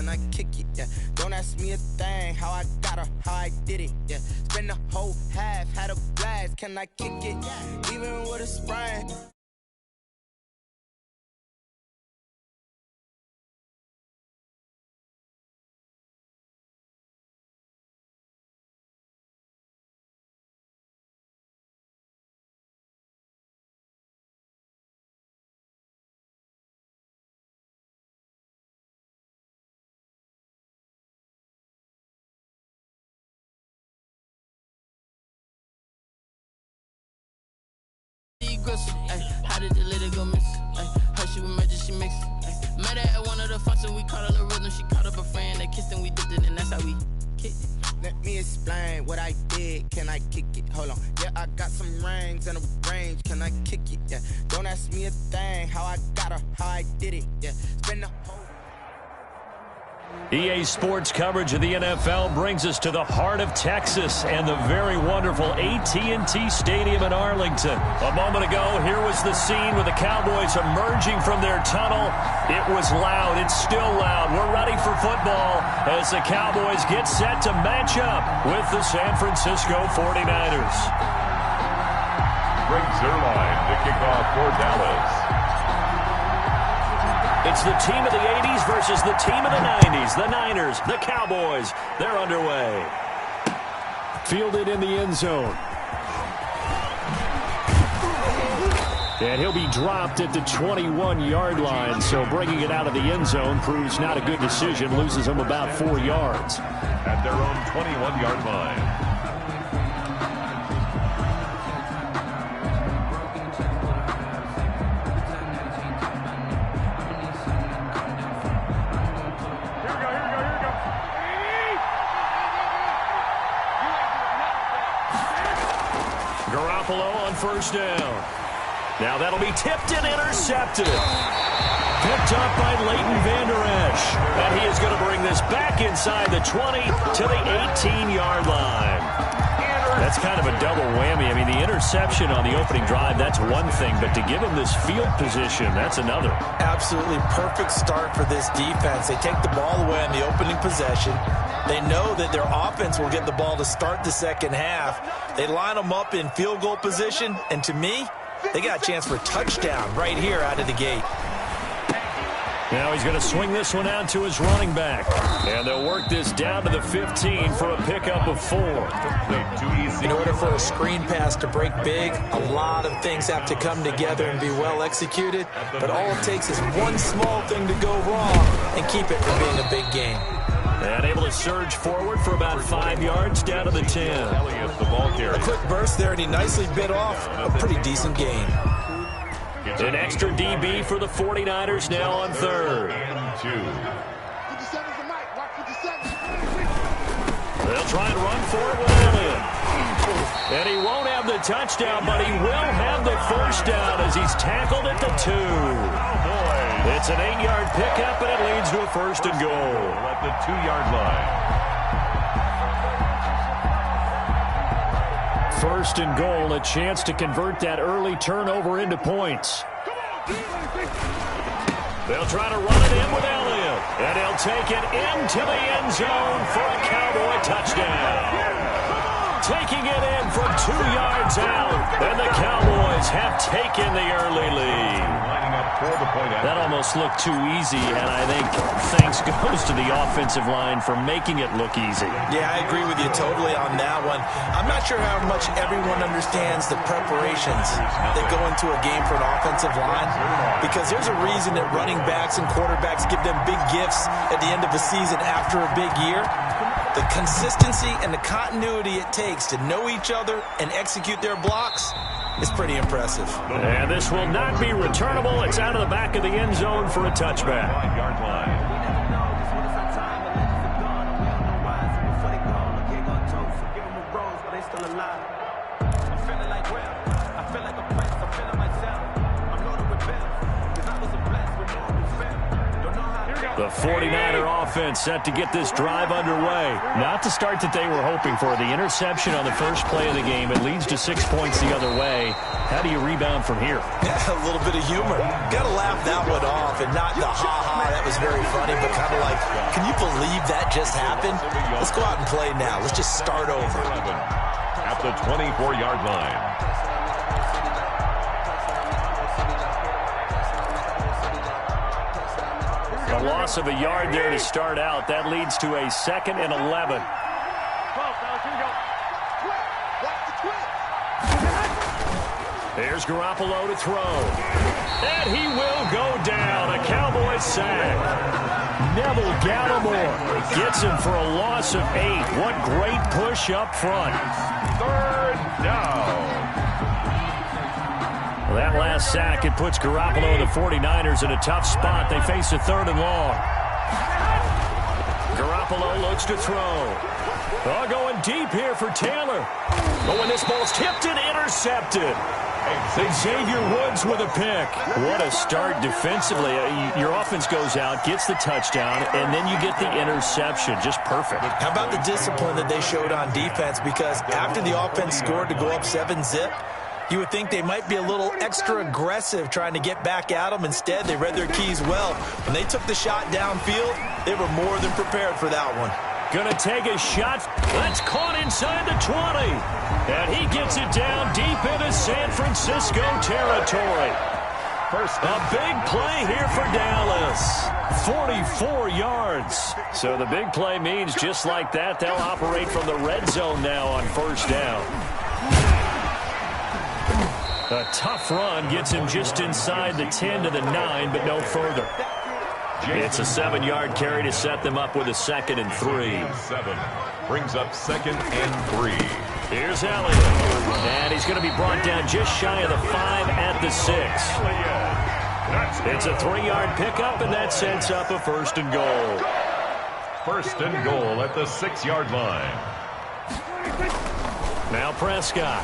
can I kick it? Yeah, don't ask me a thing, how I got her, how I did it. Yeah, spend the whole half, had a blast, can I kick it? Even with a sprain. How did the little go miss? Her she was magic, she mixed. Met her at one of the functions, we caught her the rhythm. She caught up a friend, they kissed and we dipped it, and that's how we kicked it. Let me explain what I did, can I kick it? Hold on, yeah, I got some rings and a range, can I kick it? Yeah, don't ask me a thing, how I got her, how I did it. Yeah, spend the whole... EA Sports coverage of the NFL brings us to the heart of Texas and the very wonderful AT&T Stadium in Arlington. A moment ago, here was the scene with the Cowboys emerging from their tunnel. It was loud. It's still loud. We're ready for football as the Cowboys get set to match up with the San Francisco 49ers. Greg Zuerlein to kick off for Dallas. It's the team of the 80s versus the team of the 90s. The Niners, the Cowboys, they're underway. Fielded in the end zone. And he'll be dropped at the 21-yard line, so bringing it out of the end zone proves not a good decision. Loses him about 4 yards. At their own 21-yard line. On first down. Now that'll be tipped and intercepted. Picked up by Leighton Vander Esch. And he is going to bring this back inside the 20 to the 18-yard line. That's kind of a double whammy. I mean, the interception on the opening drive, that's one thing. But to give him this field position, that's another. Absolutely perfect start for this defense. They take the ball away on the opening possession. They know that their offense will get the ball to start the second half. They line them up in field goal position, and to me, they got a chance for a touchdown right here out of the gate. Now he's going to swing this one out to his running back. And they'll work this down to the 15 for a pickup of 4. In order for a screen pass to break big, a lot of things have to come together and be well executed. But all it takes is one small thing to go wrong and keep it from being a big game. And able to surge forward for about 5 yards down to the 10. A quick burst there, and he nicely bit off a pretty decent gain. An extra DB for the 49ers now on third. They'll try and run for it with Elliott. And he won't have the touchdown, but he will have the first down as he's tackled at the 2. It's an 8-yard pickup, and it leads to a first and goal. At the 2-yard line. First and goal, a chance to convert that early turnover into points. They'll try to run it in with Elliott, and he'll take it into the end zone for a Cowboy touchdown. Taking it in from 2 yards out, and the Cowboys have taken the early lead. That almost looked too easy, and I think thanks goes to the offensive line for making it look easy. Yeah, I agree with you totally on that one. I'm not sure how much everyone understands the preparations that go into a game for an offensive line, because there's a reason that running backs and quarterbacks give them big gifts at the end of the season after a big year. The consistency and the continuity it takes to know each other and execute their blocks is pretty impressive. And this will not be returnable. It's out of the back of the end zone for a touchback. 5-yard line. The 49er offense set to get this drive underway. Not the start that they were hoping for. The interception on the first play of the game. It leads to 6 points the other way. How do you rebound from here? Yeah, a little bit of humor. Got to laugh that one off and not the ha-ha. That was very funny, but kind of like, can you believe that just happened? Let's go out and play now. Let's just start over. At the 24-yard line. A loss of a yard there to start out. That leads to a 2nd and 11. There's Garoppolo to throw. And he will go down. A Cowboys sack. Neville Gallimore gets him for a loss of 8. What great push up front. 3rd down. Well, that last sack, it puts Garoppolo and the 49ers in a tough spot. They face a 3rd and long. Garoppolo looks to throw. Oh, going deep here for Taylor. Oh, and this ball's tipped and intercepted. Xavier Woods with a pick. What a start defensively. Your offense goes out, gets the touchdown, and then you get the interception. Just perfect. How about the discipline that they showed on defense? Because after the offense scored to go up 7-zip, you would think they might be a little extra aggressive trying to get back at them. Instead, they read their keys well. When they took the shot downfield, they were more than prepared for that one. Gonna take a shot. That's caught inside the 20. And he gets it down deep into San Francisco territory. A big play here for Dallas. 44 yards. So the big play means just like that, they'll operate from the red zone now on 1st down. A tough run gets him just inside the 10 to the 9, but no further. It's a 7-yard carry to set them up with a 2nd and 3. 7 brings up 2nd and 3. Here's Elliott. And he's going to be brought down just shy of the 5 at the 6. It's a 3-yard pickup, and that sets up a 1st and goal. 1st and goal at the 6-yard line. Now Prescott.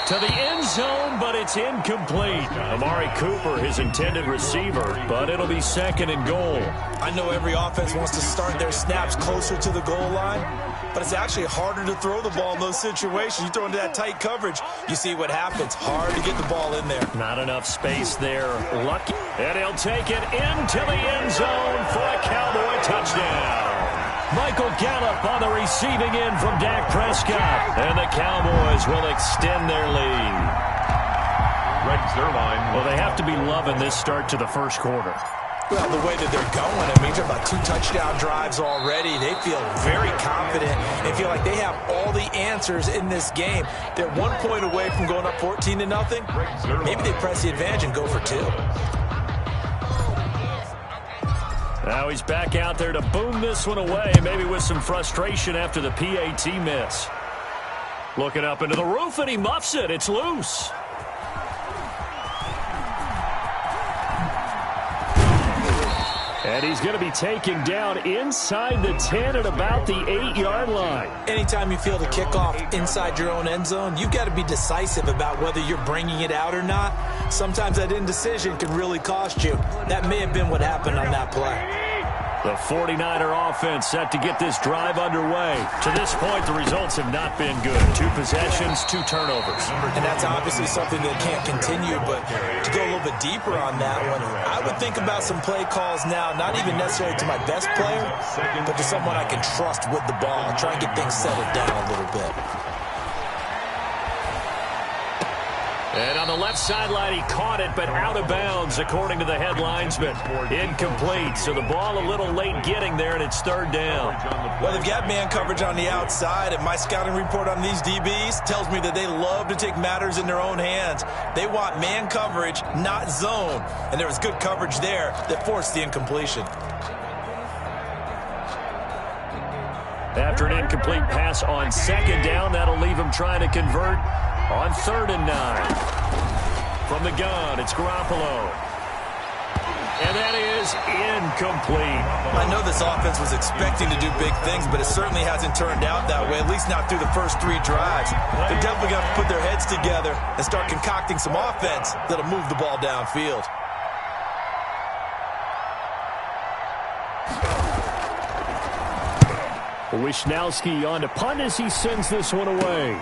To the end zone, but it's incomplete. Amari Cooper, his intended receiver, but it'll be 2nd and goal. I know every offense wants to start their snaps closer to the goal line, but it's actually harder to throw the ball in those situations. You throw into that tight coverage, you see what happens. Hard to get the ball in there. Not enough space there. Lucky. And he'll take it into the end zone for a Cowboy touchdown. Michael Gallup on the receiving end from Dak Prescott. And the Cowboys will extend their lead. Well, they have to be loving this start to the 1st quarter. Well, the way that they're going, I mean, they're about 2 touchdown drives already. They feel very confident and feel like they have all the answers in this game. They're 1 point away from going up 14-0. Maybe they press the advantage and go for 2. Now he's back out there to boom this one away, maybe with some frustration after the PAT miss. Looking up into the roof, and he muffs it. It's loose. And he's going to be taken down inside the 10 at about the 8-yard line. Anytime you feel the kickoff inside your own end zone, you've got to be decisive about whether you're bringing it out or not. Sometimes that indecision can really cost you. That may have been what happened on that play. The 49er offense set to get this drive underway. To this point, the results have not been good. 2 possessions, 2 turnovers. And that's obviously something that can't continue, but to go a little bit deeper on that one, I would think about some play calls now, not even necessarily to my best player, but to someone I can trust with the ball. Try and get things settled down a little bit. And on the left sideline, he caught it, but out of bounds, according to the headlines, but incomplete. So the ball a little late getting there, and it's 3rd down. Well, they've got man coverage on the outside, and my scouting report on these DBs tells me that they love to take matters in their own hands. They want man coverage, not zone. And there was good coverage there that forced the incompletion. After an incomplete pass on 2nd down, that'll leave him trying to convert on 3rd and 9. From the gun, it's Garoppolo. And that is incomplete. I know this offense was expecting to do big things, but it certainly hasn't turned out that way, at least not through the first 3 drives. They're definitely going to put their heads together and start concocting some offense that'll move the ball downfield. Wisnowski on to punt as he sends this one away.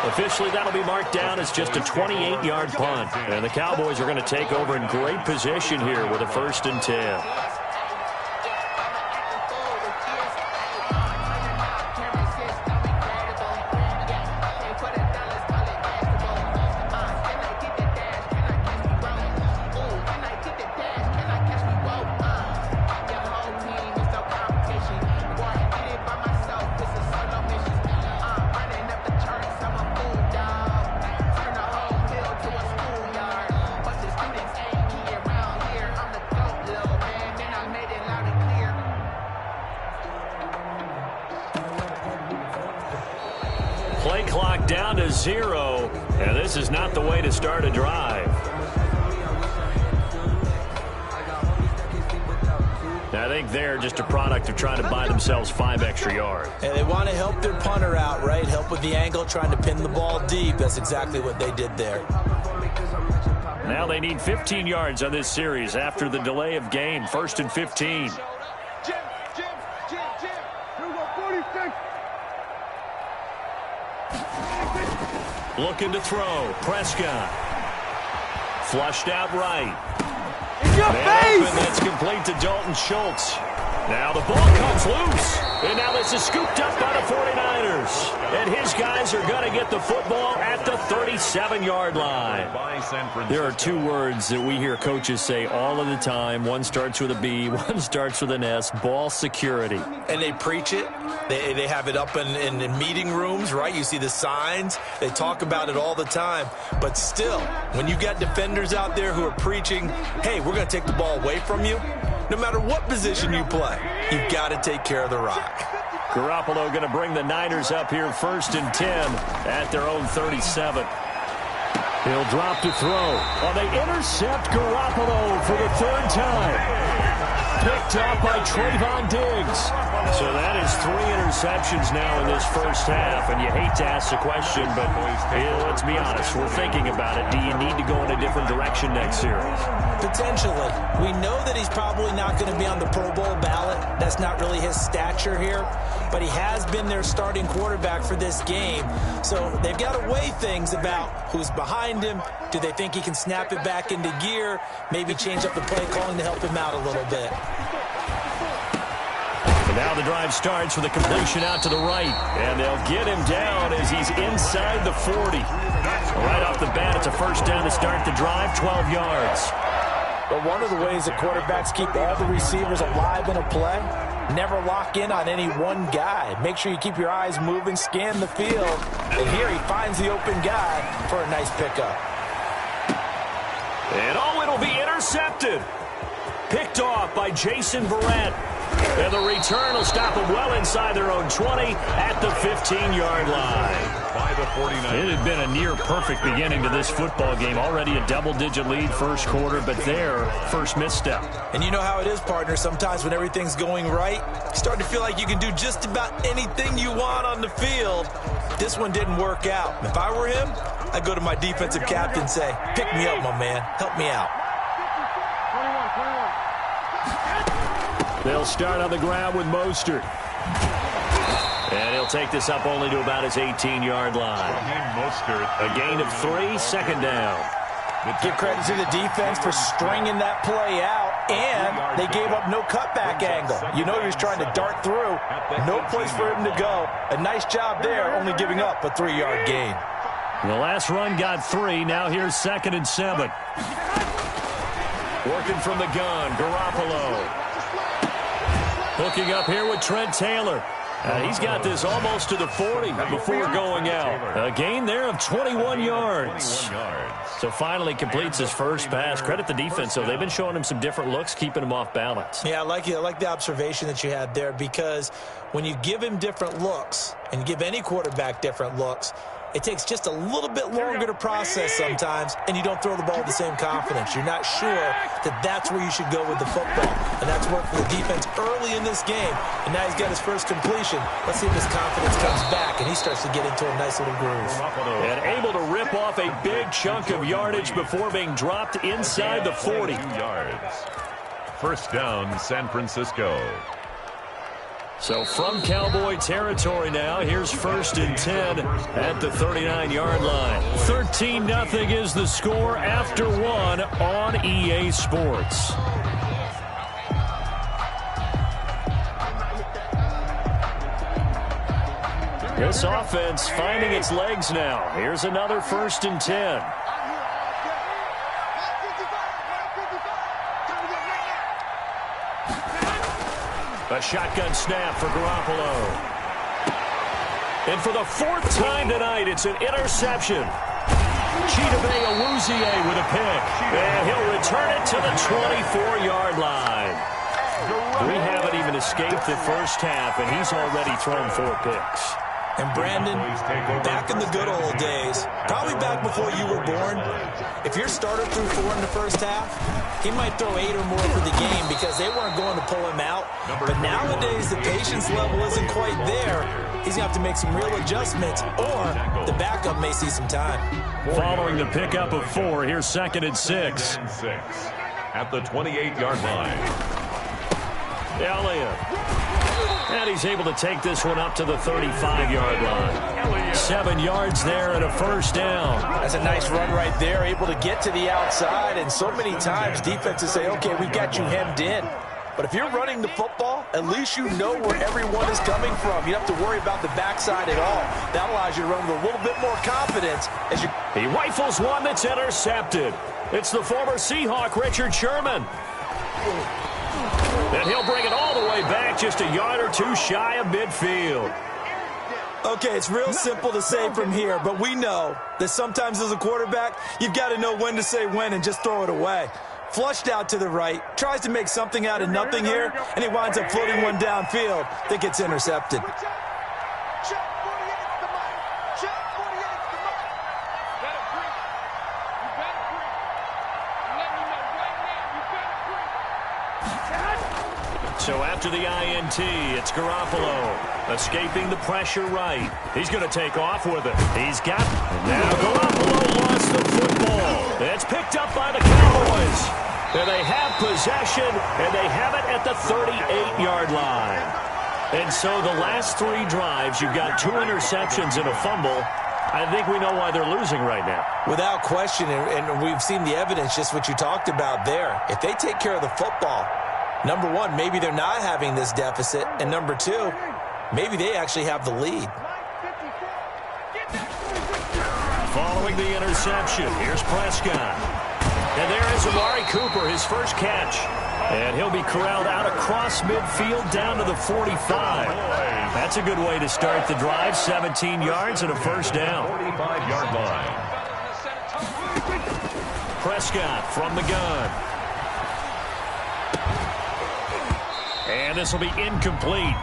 Officially, that'll be marked down as just a 28-yard punt. And the Cowboys are going to take over in great position here with a 1st and 10. Play clock down to 0, and this is not the way to start a drive. I think they're just a product of trying to buy themselves 5 extra yards. And they want to help their punter out, right? Help with the angle, trying to pin the ball deep. That's exactly what they did there. Now they need 15 yards on this series after the delay of game. 1st and 15. Looking to throw. Prescott. Flushed out right. In your face! And that's complete to Dalton Schultz. Now the ball comes loose. And now this is scooped up by the 49ers. And his guys are going to get the football at the 37-yard line. There are 2 words that we hear coaches say all of the time. One starts with a B, one starts with an S. Ball security. And they preach it. They have it up in meeting rooms, right? You see the signs. They talk about it all the time. But still, when you got defenders out there who are preaching, hey, we're going to take the ball away from you, no matter what position you play, you've got to take care of the rock. Garoppolo going to bring the Niners up here 1st and 10 at their own 37. He'll drop to throw. Oh, they intercept Garoppolo for the 3rd time. Picked up by Trayvon Diggs. So that is 3 interceptions now in this first half, and you hate to ask the question, but let's be honest, we're thinking about it. Do you need to go in a different direction next series? Potentially. We know that he's probably not going to be on the Pro Bowl ballot. That's not really his stature here, but he has been their starting quarterback for this game. So they've got to weigh things about who's behind him. Do they think he can snap it back into gear? Maybe change up the play calling to help him out a little bit. And now the drive starts with a completion out to the right. And they'll get him down as he's inside the 40. Right off the bat, it's a 1st down to start the drive, 12 yards. But one of the ways that quarterbacks keep all the receivers alive in a play, never lock in on any one guy. Make sure you keep your eyes moving, scan the field. And here he finds the open guy for a nice pickup. And it'll be intercepted. Picked off by Jason Verrett. And the return will stop them well inside their own 20 at the 15-yard line. By the 49ers. It had been a near-perfect beginning to this football game. Already a double-digit lead 1st quarter, but their first misstep. And you know how it is, partner. Sometimes when everything's going right, you start to feel like you can do just about anything you want on the field. This one didn't work out. If I were him, I'd go to my defensive captain and say, pick me up, my man. Help me out. They'll start on the ground with Mostert. And he'll take this up only to about his 18-yard line. A gain of 3, 2nd down. Give credit to the defense for stringing that play out, and they gave up no cutback angle. You know he was trying to dart through. No place for him to go. A nice job there, only giving up a 3-yard gain. The last run got 3. Now here's 2nd and 7. Working from the gun, Garoppolo. Hooking up here with Trent Taylor. He's got this almost to the 40 before going out. A gain there of 21 yards. So finally completes his first pass. Credit the defense, though. They've been showing him some different looks, keeping him off balance. Yeah, I like the observation that you had there, because when you give him different looks and you give any quarterback different looks, it takes just a little bit longer to process sometimes, and you don't throw the ball with the same confidence. You're not sure that that's where you should go with the football. And that's worked for the defense early in this game. And now he's got his first completion. Let's see if his confidence comes back, and he starts to get into a nice little groove. And able to rip off a big chunk of yardage before being dropped inside the 40. 1st down, San Francisco. So from Cowboy territory now, here's 1st and 10 at the 39-yard line. 13-0 is the score after 1 on EA Sports. This offense finding its legs now. Here's another 1st and 10. A shotgun snap for Garoppolo. And for the 4th time tonight, it's an interception. Chidobe Awuzie with a pick. And he'll return it to the 24-yard line. We haven't even escaped the first half, and he's already thrown 4 picks. And Brandon, back in the good old days, probably back before you were born, if your starter threw 4 in the first half, he might throw 8 or more for the game because they weren't going to pull him out. But nowadays, the patience level isn't quite there. He's going to have to make some real adjustments, or the backup may see some time. Following the pickup of 4, here's 2nd and 6. At the 28-yard line. Elliott. And he's able to take this one up to the 35-yard line. 7 yards there and a 1st down. That's a nice run right there, able to get to the outside. And so many times defenses say, okay, we've got you hemmed in. But if you're running the football, at least you know where everyone is coming from. You don't have to worry about the backside at all. That allows you to run with a little bit more confidence. As you He rifles one that's intercepted. It's the former Seahawk, Richard Sherman. And he'll bring it all the way back, just a yard or 2 shy of midfield. Okay, it's real simple to say from here, but we know that sometimes as a quarterback, you've got to know when to say when and just throw it away. Flushed out to the right, tries to make something out of nothing here, and he winds up floating one downfield that gets intercepted. So after the INT, it's Garoppolo escaping the pressure right. He's going to take off with it. He's got it. Now Garoppolo lost the football. It's picked up by the Cowboys. And they have possession, and they have it at the 38-yard line. And so the last 3 drives, you've got 2 interceptions and a fumble. I think we know why they're losing right now. Without question, and we've seen the evidence, just what you talked about there. If they take care of the football, number 1, maybe they're not having this deficit. And number 2, maybe they actually have the lead. Following the interception, here's Prescott. And there is Amari Cooper, his first catch. And he'll be corralled out across midfield down to the 45. That's a good way to start the drive. 17 yards and a 1st down. 45-yard line. Prescott from the gun. And this will be incomplete.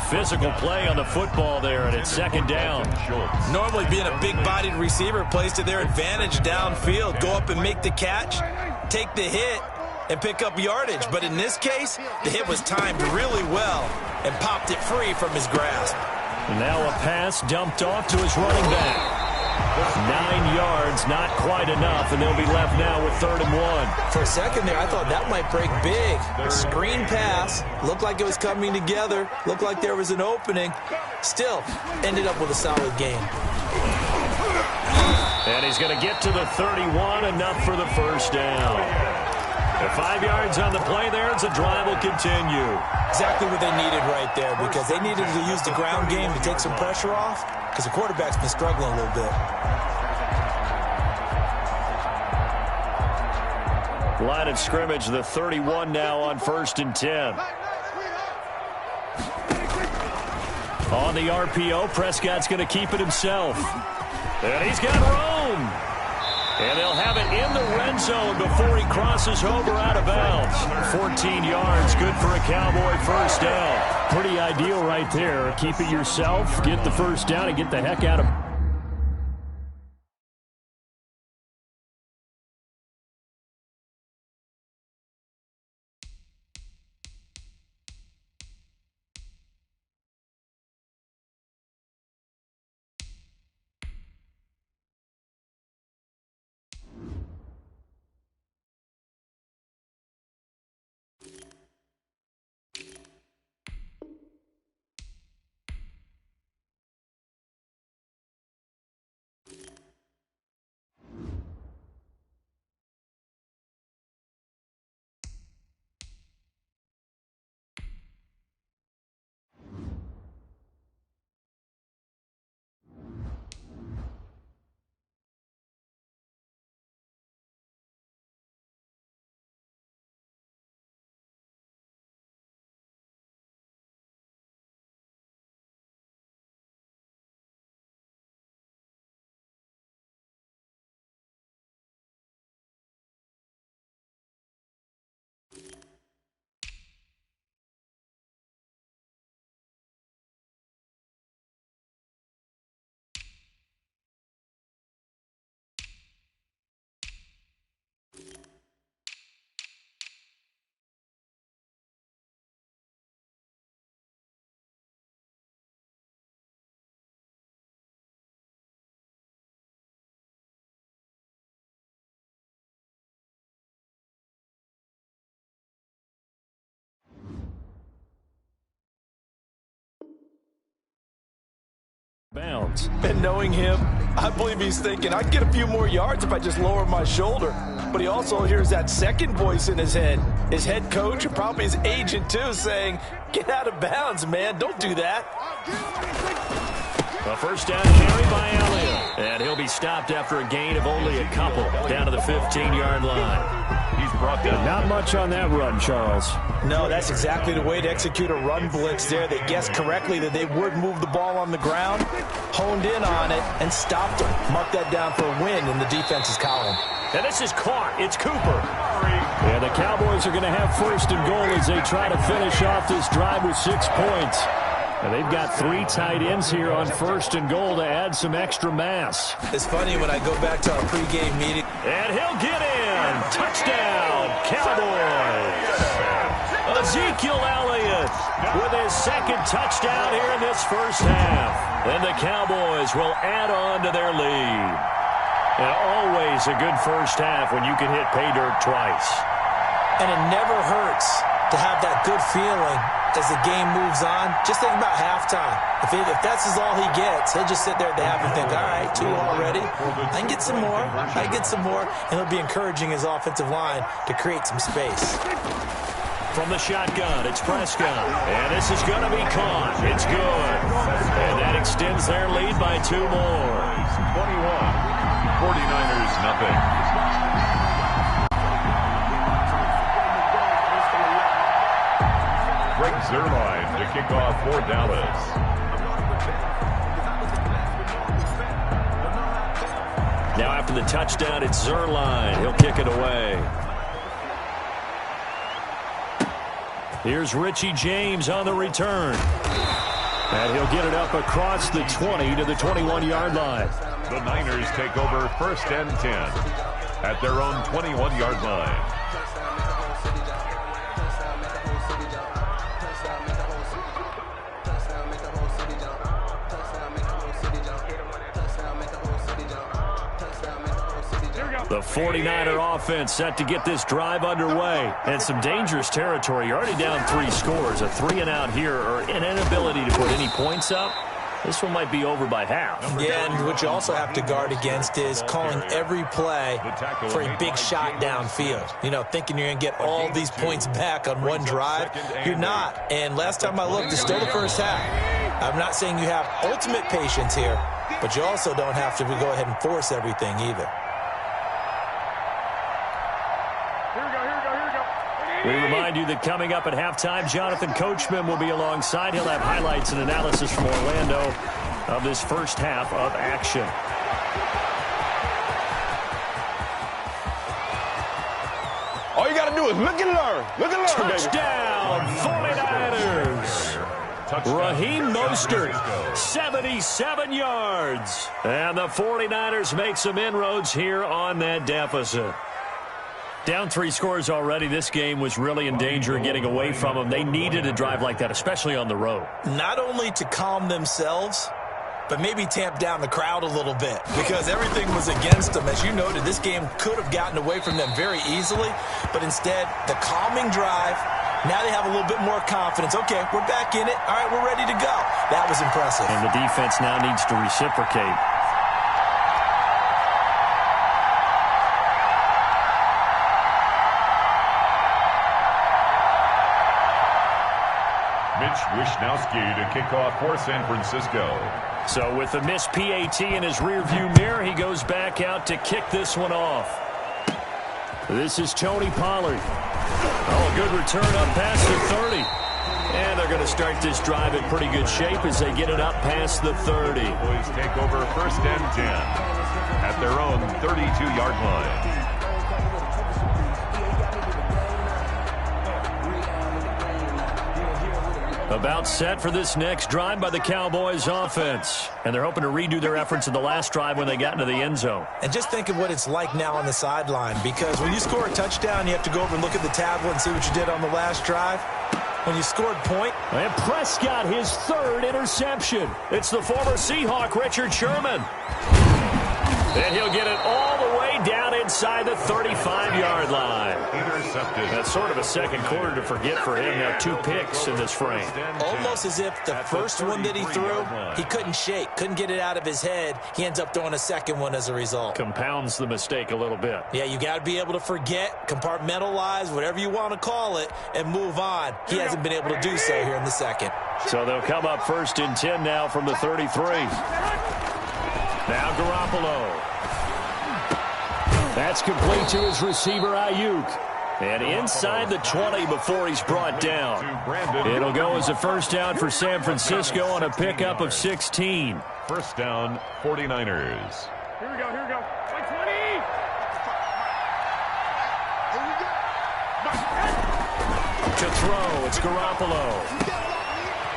Physical play on the football there, and it's 2nd down. Normally being a big-bodied receiver plays to their advantage downfield. Go up and make the catch, take the hit, and pick up yardage. But in this case, the hit was timed really well and popped it free from his grasp. Now a pass dumped off to his running back. 9 yards, not quite enough, and they'll be left now with 3rd and 1. For a second there, I thought that might break big. Screen pass, looked like it was coming together, looked like there was an opening. Still, ended up with a solid game. And he's going to get to the 31, enough for the 1st down. The 5 yards on the play there as the drive will continue. Exactly what they needed right there, because they needed to use the ground game to take some pressure off, because the quarterback's been struggling a little bit. Line of scrimmage, the 31 now on 1st and 10. On the RPO, Prescott's going to keep it himself. And he's got room. And they'll have it in the red zone before he crosses over out of bounds. 14 yards, good for a Cowboy 1st down. Pretty ideal right there. Keep it yourself, get the 1st down, and get the heck out of downs. And knowing him, I believe he's thinking, I can get a few more yards if I just lower my shoulder. But he also hears that second voice in his head. His head coach and probably his agent, too, saying, get out of bounds, man. Don't do that. A first down carry by Elliott. And he'll be stopped after a gain of only a couple down to the 15-yard line. He's brought down. Not much on that run, Charles. No, that's exactly the way to execute a run blitz there. They guessed correctly that they would move the ball on the ground, honed in on it, and stopped them. Mark that down for a win in the defense's column. And this is caught. It's Cooper. And the Cowboys are going to have first and goal as they try to finish off this drive with 6 points. And they've got 3 tight ends here on first and goal to add some extra mass. It's funny when I go back to our pregame meeting. And he'll get in. Touchdown, Cowboys. Ezekiel Elliott with his second touchdown here in this first half. And the Cowboys will add on to their lead. And always a good first half when you can hit pay dirt twice. And it never hurts to have that good feeling as the game moves on. Just think about halftime. If that's all he gets, he'll just sit there at the half and think, all right, 2 already. I can get some more. I can get some more. And he'll be encouraging his offensive line to create some space. From the shotgun, it's Prescott. And this is going to be caught. It's good. And that extends their lead by 2 more. 21. 49ers, nothing. Greg Zuerlein to kick off for Dallas. Now after the touchdown, it's Zuerlein. He'll kick it away. Here's Richie James on the return. And he'll get it up across the 20 to the 21-yard line. The Niners take over first and 10 at their own 21-yard line. The 49er offense set to get this drive underway. And some dangerous territory. You're already down 3 scores. A 3-and-out here or an inability to put any points up. This one might be over by half. Yeah, and what you also have to guard against is calling every play for a big shot downfield. You know, thinking you're going to get all these points back on one drive. You're not. And last time I looked, it's still the first half. I'm not saying you have ultimate patience here, but you also don't have to go ahead and force everything either. We remind you that coming up at halftime, Jonathan Coachman will be alongside. He'll have highlights and analysis from Orlando of this first half of action. All you got to do is look and learn. Look and learn, Touchdown, 49ers. Raheem Mostert, 77 yards. And the 49ers make some inroads here on that deficit. Down 3 scores already. This game was really in danger of getting away from them. They needed a drive like that, especially on the road. Not only to calm themselves, but maybe tamp down the crowd a little bit because everything was against them. As you noted, this game could have gotten away from them very easily, but instead, the calming drive, now they have a little bit more confidence. Okay, we're back in it. All right, we're ready to go. That was impressive. And the defense now needs to reciprocate. Wishnowski to kick off for San Francisco. So with the missed PAT in his rearview mirror, he goes back out to kick this one off. This is Tony Pollard. Oh, good return up past the 30. And they're going to start this drive in pretty good shape as they get it up past the 30. Boys take over first and 10 at their own 32-yard line. About set for this next drive by the Cowboys offense. And they're hoping to redo their efforts in the last drive when they got into the end zone. And just think of what it's like now on the sideline, because when you score a touchdown, you have to go over and look at the tablet and see what you did on the last drive. When you scored point. And Prescott, his 3rd interception. It's the former Seahawk, Richard Sherman. And he'll get it all the way down inside inside the 35-yard line. Intercepted. That's sort of a second quarter to forget for him. Now 2 picks in this frame. Almost as if the first one that he threw, he couldn't shake, couldn't get it out of his head. He ends up throwing a second one as a result. Compounds the mistake a little bit. Yeah, you got to be able to forget, compartmentalize, whatever you want to call it, and move on. He hasn't been able to do so here in the second. So they'll come up 1st and 10 now from the 33. Now Garoppolo. That's complete to his receiver, Ayuk. And inside the 20 before he's brought down. It'll go as a first down for San Francisco on a pickup of 16. First down, 49ers. Here we go. Like 20. To throw, it's Garoppolo.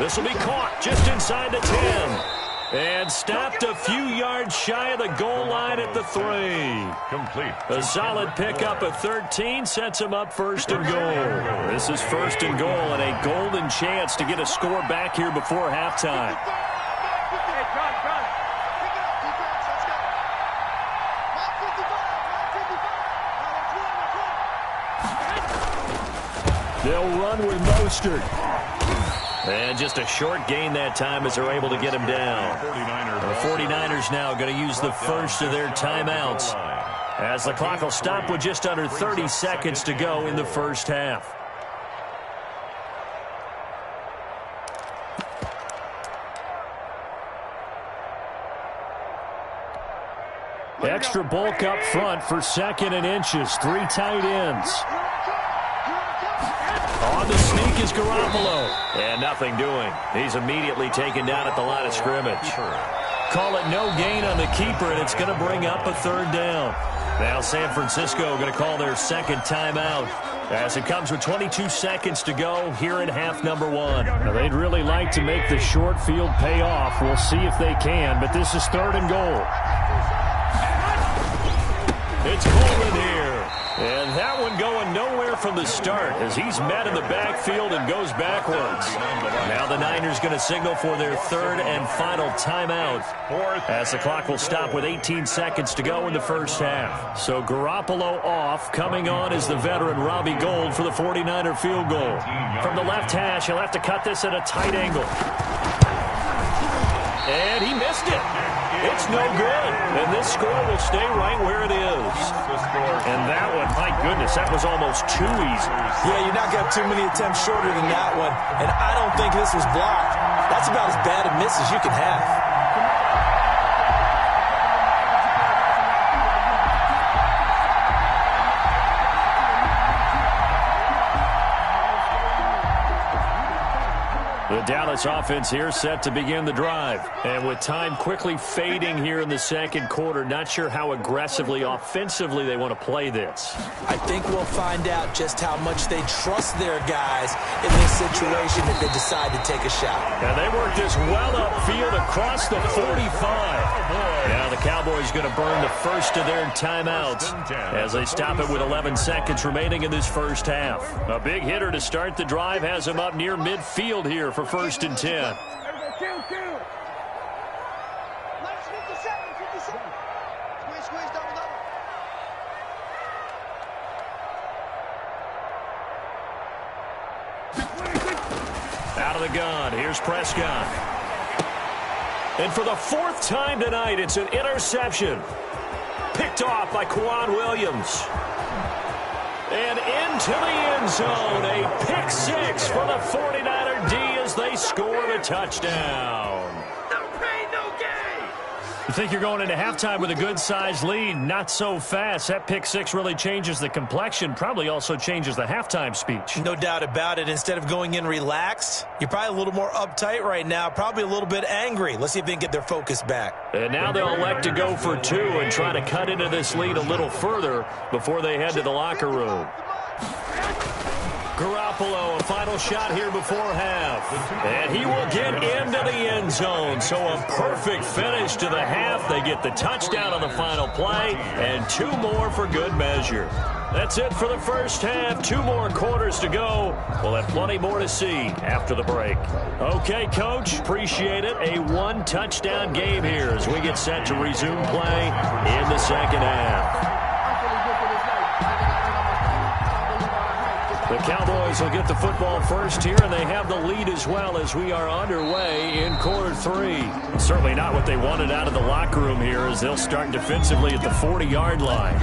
This will be caught just inside the 10. And stopped a few yards shy of the goal line at the 3. Complete. A solid pickup of 13 sets him up 1st and goal. This is 1st and goal and a golden chance to get a score back here before halftime. They'll run with Mostert. And just a short gain that time as they're able to get him down. The 49ers now going to use the first of their timeouts as the clock will stop with just under 30 seconds to go in the first half. Extra bulk up front for 2nd and inches. 3 tight ends. On the sneak is Garoppolo. And nothing doing. He's immediately taken down at the line of scrimmage. Call it no gain on the keeper, and it's going to bring up a 3rd down. Now San Francisco going to call their 2nd timeout as it comes with 22 seconds to go here in half number 1. Now, they'd really like to make the short field pay off. We'll see if they can, but this is 3rd and goal. It's Coleman here. And that one going nowhere from the start as he's met in the backfield and goes backwards. Now the Niners going to signal for their 3rd and final timeout as the clock will stop with 18 seconds to go in the first half. So Garoppolo off. Coming on is the veteran Robbie Gould for the 49er field goal. From the left hash, he'll have to cut this at a tight angle. And he missed it. It's no good. And this score will stay right where it is. And that one, my goodness, that was almost too easy. Yeah, you're not going to have too many attempts shorter than that one. And I don't think this was blocked. That's about as bad a miss as you can have. The Dallas offense here set to begin the drive. And with time quickly fading here in the second quarter, not sure how aggressively, offensively they want to play this. I think we'll find out just how much they trust their guys in this situation if they decide to take a shot. And they work this well upfield across the 45. Now the Cowboys going to burn the first of their timeouts as they stop it with 11 seconds remaining in this first half. A big hitter to start the drive has him up near midfield here for 1st and 10. Out of the gun, here's Prescott. And for the 4th time tonight, it's an interception. Picked off by Quan Williams. And into the end zone, a pick 6 for the 49er D as they score the touchdown. You think you're going into halftime with a good-sized lead. Not so fast. That pick 6 really changes the complexion, probably also changes the halftime speech. No doubt about it. Instead of going in relaxed, you're probably a little more uptight right now, probably a little bit angry. Let's see if they can get their focus back. And now they'll elect to go for 2 and try to cut into this lead a little further before they head to the locker room. Garoppolo, a final shot here before half. And he will get into the end zone. So a perfect finish to the half. They get the touchdown on the final play, and 2 more for good measure. That's it for the first half. 2 more quarters to go. We'll have plenty more to see after the break. Okay, Coach, appreciate it. A 1-touchdown game here as we get set to resume play in the second half. The Cowboys will get the football first here, and they have the lead as well as we are underway in quarter 3. Certainly not what they wanted out of the locker room here as they'll start defensively at the 40-yard line.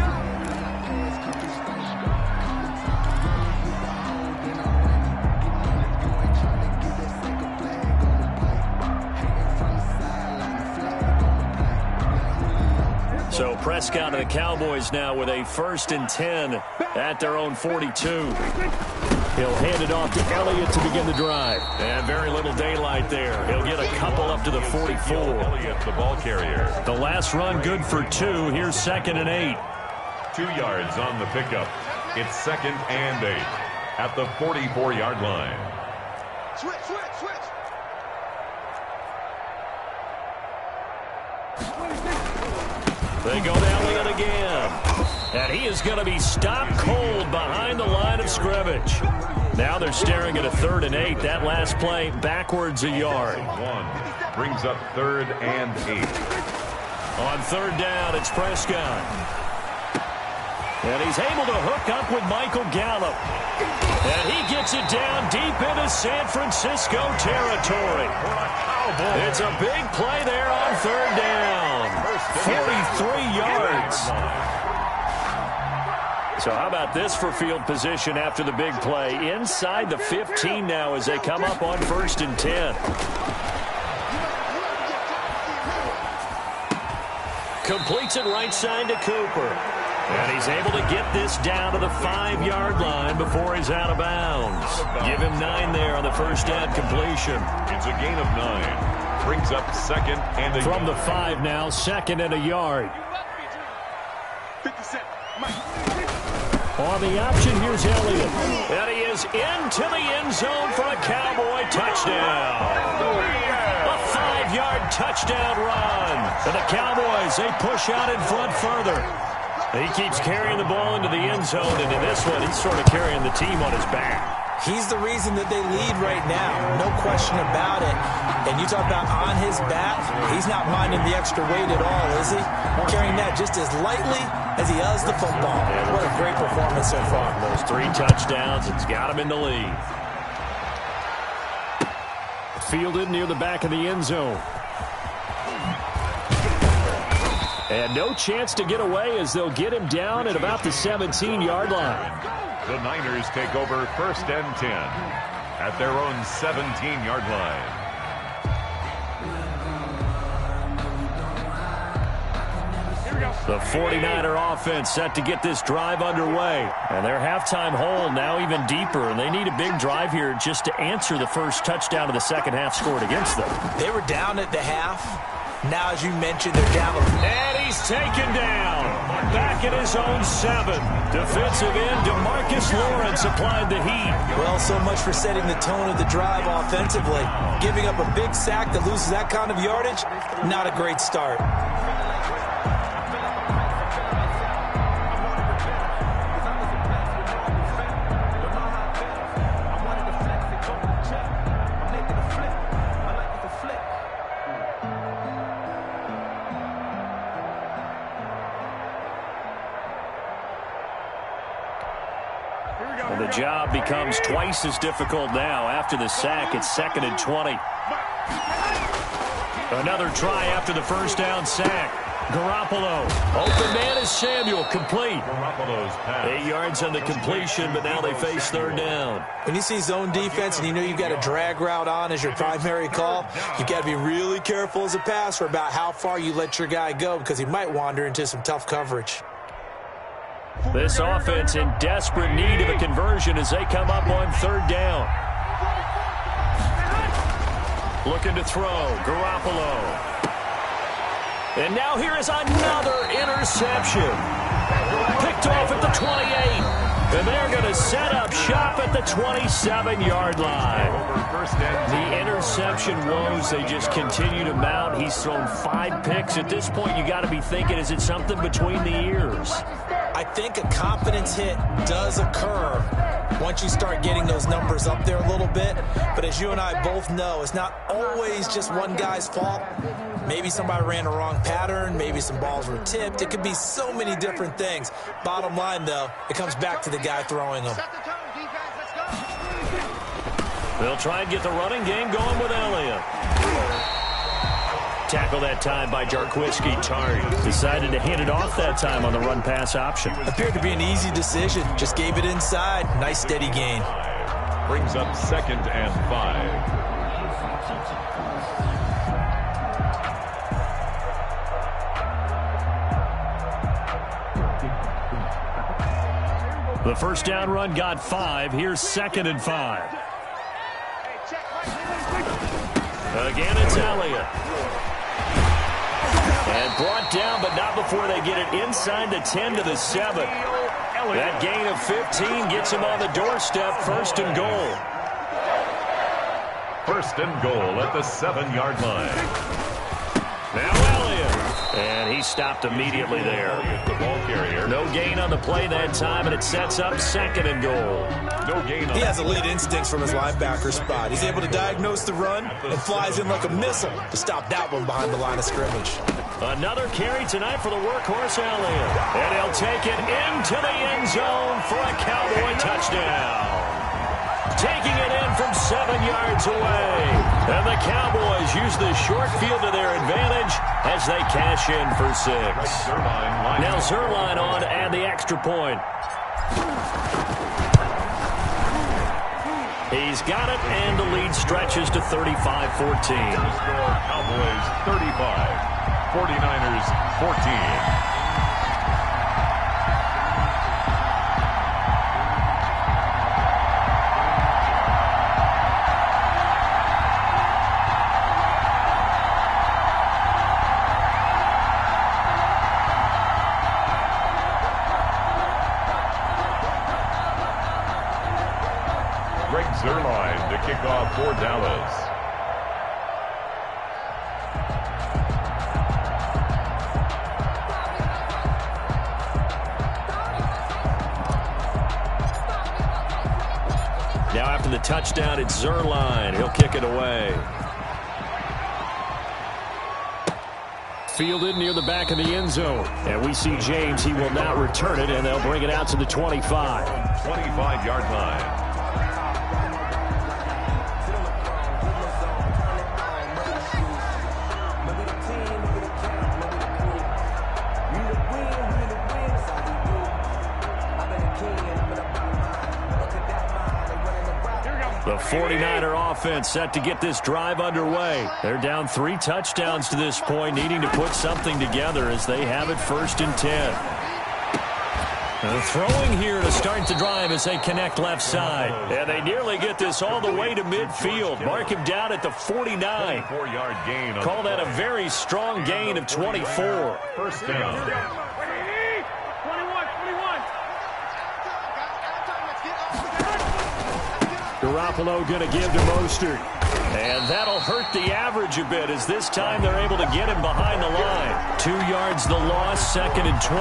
So Prescott and the Cowboys now with a 1st and 10 at their own 42. He'll hand it off to Elliott to begin the drive. And very little daylight there. He'll get a couple up to the 44. Elliott, the ball carrier. The last run good for 2. Here's 2nd and 8. 2 yards on the pickup. It's 2nd and 8 at the 44-yard line. Switch. They go to Elliott again. And he is going to be stopped cold behind the line of scrimmage. Now they're staring at a 3rd and 8. That last play backwards a yard. 1 brings up 3rd and 8. On 3rd down, it's Prescott. And he's able to hook up with Michael Gallup. And he gets it down deep into San Francisco territory. It's a big play there on 3rd down. 43 yards. So how about this for field position after the big play? Inside the 15 now as they come up on 1st and 10. Completes it right side to Cooper. And he's able to get this down to the 5-yard line before he's out of bounds. Give him 9 there on the 1st down completion. It's a gain of 9. Brings up 2nd and a From the 5 now, 2nd and a yard. On the option, here's Elliott. And he is into the end zone for a Cowboy touchdown. A 5-yard touchdown run. And the Cowboys, they push out in front further. He keeps carrying the ball into the end zone, and in this one, he's sort of carrying the team on his back. He's the reason that they lead right now. No question about it. And you talk about on his back, he's not minding the extra weight at all, is he? Carrying that just as lightly as he does the football. What a great performance so far. Those 3 touchdowns, it's got him in the lead. Fielded near the back of the end zone. And no chance to get away as they'll get him down at about the 17-yard line. The Niners take over 1st and 10 at their own 17-yard line. The 49er offense set to get this drive underway. And their halftime hole now even deeper. And they need a big drive here just to answer the first touchdown of the second half scored against them. They were down at the half. Now, as you mentioned, they're down. And he's taken down. Back at his own 7. Defensive end DeMarcus Lawrence applied the heat. Well, so much for setting the tone of the drive offensively. Giving up a big sack that loses that kind of yardage, not a great start. And the job becomes twice as difficult now. After the sack, it's 2nd and 20. Another try after the first down sack. Garoppolo. Open man is Samuel. Complete. Garoppolo's pass. 8 yards on the completion, but now they face 3rd down. When you see zone defense and you know you've got a drag route on as your primary call, you've got to be really careful as a passer about how far you let your guy go because he might wander into some tough coverage. This offense in desperate need of a conversion as they come up on 3rd down. Looking to throw. Garoppolo. And now here is another interception. Picked off at the 28. And they're going to set up shop at the 27-yard line. The interception woes, they just continue to mount. He's thrown 5 picks. At this point, you got to be thinking, is it something between the ears? I think a confidence hit does occur once you start getting those numbers up there a little bit. But as you and I both know, it's not always just one guy's fault. Maybe somebody ran a wrong pattern. Maybe some balls were tipped. It could be so many different things. Bottom line, though, it comes back to the guy throwing them. They'll try and get the running game going with Elliott. Tackle that time by Jarquiski Tartt. Decided to hand it off that time on the run-pass option. Appeared to be an easy decision. Just gave it inside. Nice steady gain. Brings up 2nd and 5. The first down run got 5. Here's 2nd and 5. Again, it's Elliott. And brought down, but not before they get it inside the 10 to the 7. That gain of 15 gets him on the doorstep. 1st and goal. 1st and goal at the 7-yard line. Now Elliott. And he stopped immediately there. The ball carrier. No gain on the play that time, and it sets up 2nd and goal. No gain on He has elite instincts from his linebacker spot. He's able to diagnose the run and flies in like a missile to stop that one behind the line of scrimmage. Another carry tonight for the workhorse Elliott. And he'll take it into the end zone for a Cowboy touchdown. Taking it in from 7 yards away. And the Cowboys use the short field to their advantage as they cash in for 6. Now Zerline on and the extra point. He's got it, and the lead stretches to 35-14. Cowboys 35. 49ers 14. Zerline to kick off for Dallas. Now after the touchdown, it's Zerline. He'll kick it away. Fielded near the back of the end zone. And we see James. He will not return it, and they'll bring it out to the 25. 25-yard line. The 49er offense set to get this drive underway. They're down 3 touchdowns to this point, needing to put something together as they have it 1st and 10. And throwing here to start the drive as they connect left side. And they nearly get this all the way to midfield. Mark him down at the 49. 4-yard gain. Call that a very strong gain of 24. 1st down. Garoppolo going to give to Mostert. And that'll hurt the average a bit as this time they're able to get him behind the line. 2 yards the loss, 2nd and 12.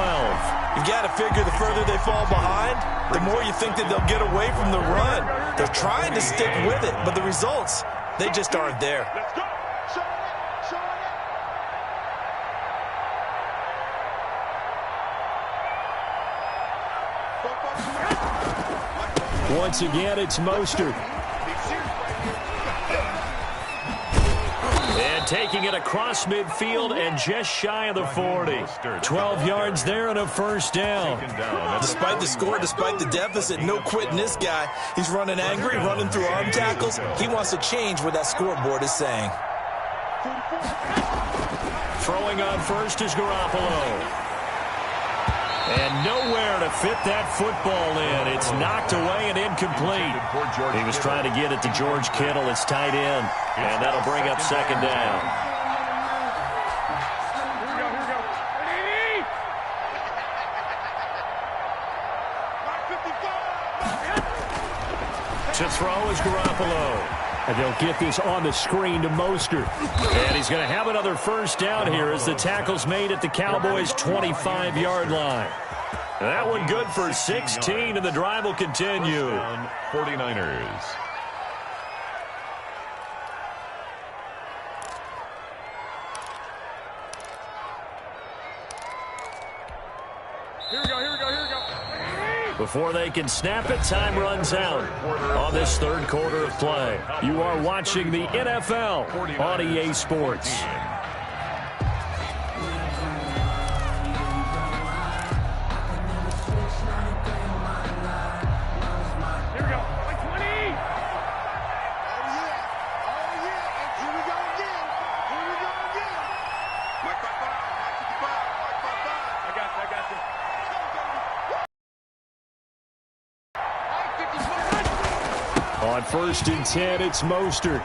You've got to figure the further they fall behind, the more you think that they'll get away from the run. They're trying to stick with it, but the results, they just aren't there. Let's go. Once again, it's Mostert. And taking it across midfield and just shy of the 40. 12 yards there and a 1st down. Despite the score, despite the deficit, no quitting this guy. He's running angry, running through arm tackles. He wants to change what that scoreboard is saying. Throwing on first is Garoppolo. And nowhere to fit that football in. It's knocked away and incomplete. He was trying to get it to George Kittle, his tight end. And that'll bring up 2nd down. To throw is Garoppolo. And they'll get this on the screen to Mostert. And he's going to have another 1st down here as the tackle's made at the Cowboys' 25-yard line. That one good for 16, and the drive will continue. 49ers. Here we go. Before they can snap it, time runs out on this third quarter of play. You are watching the NFL on EA Sports. On 1st and 10, it's Mostert.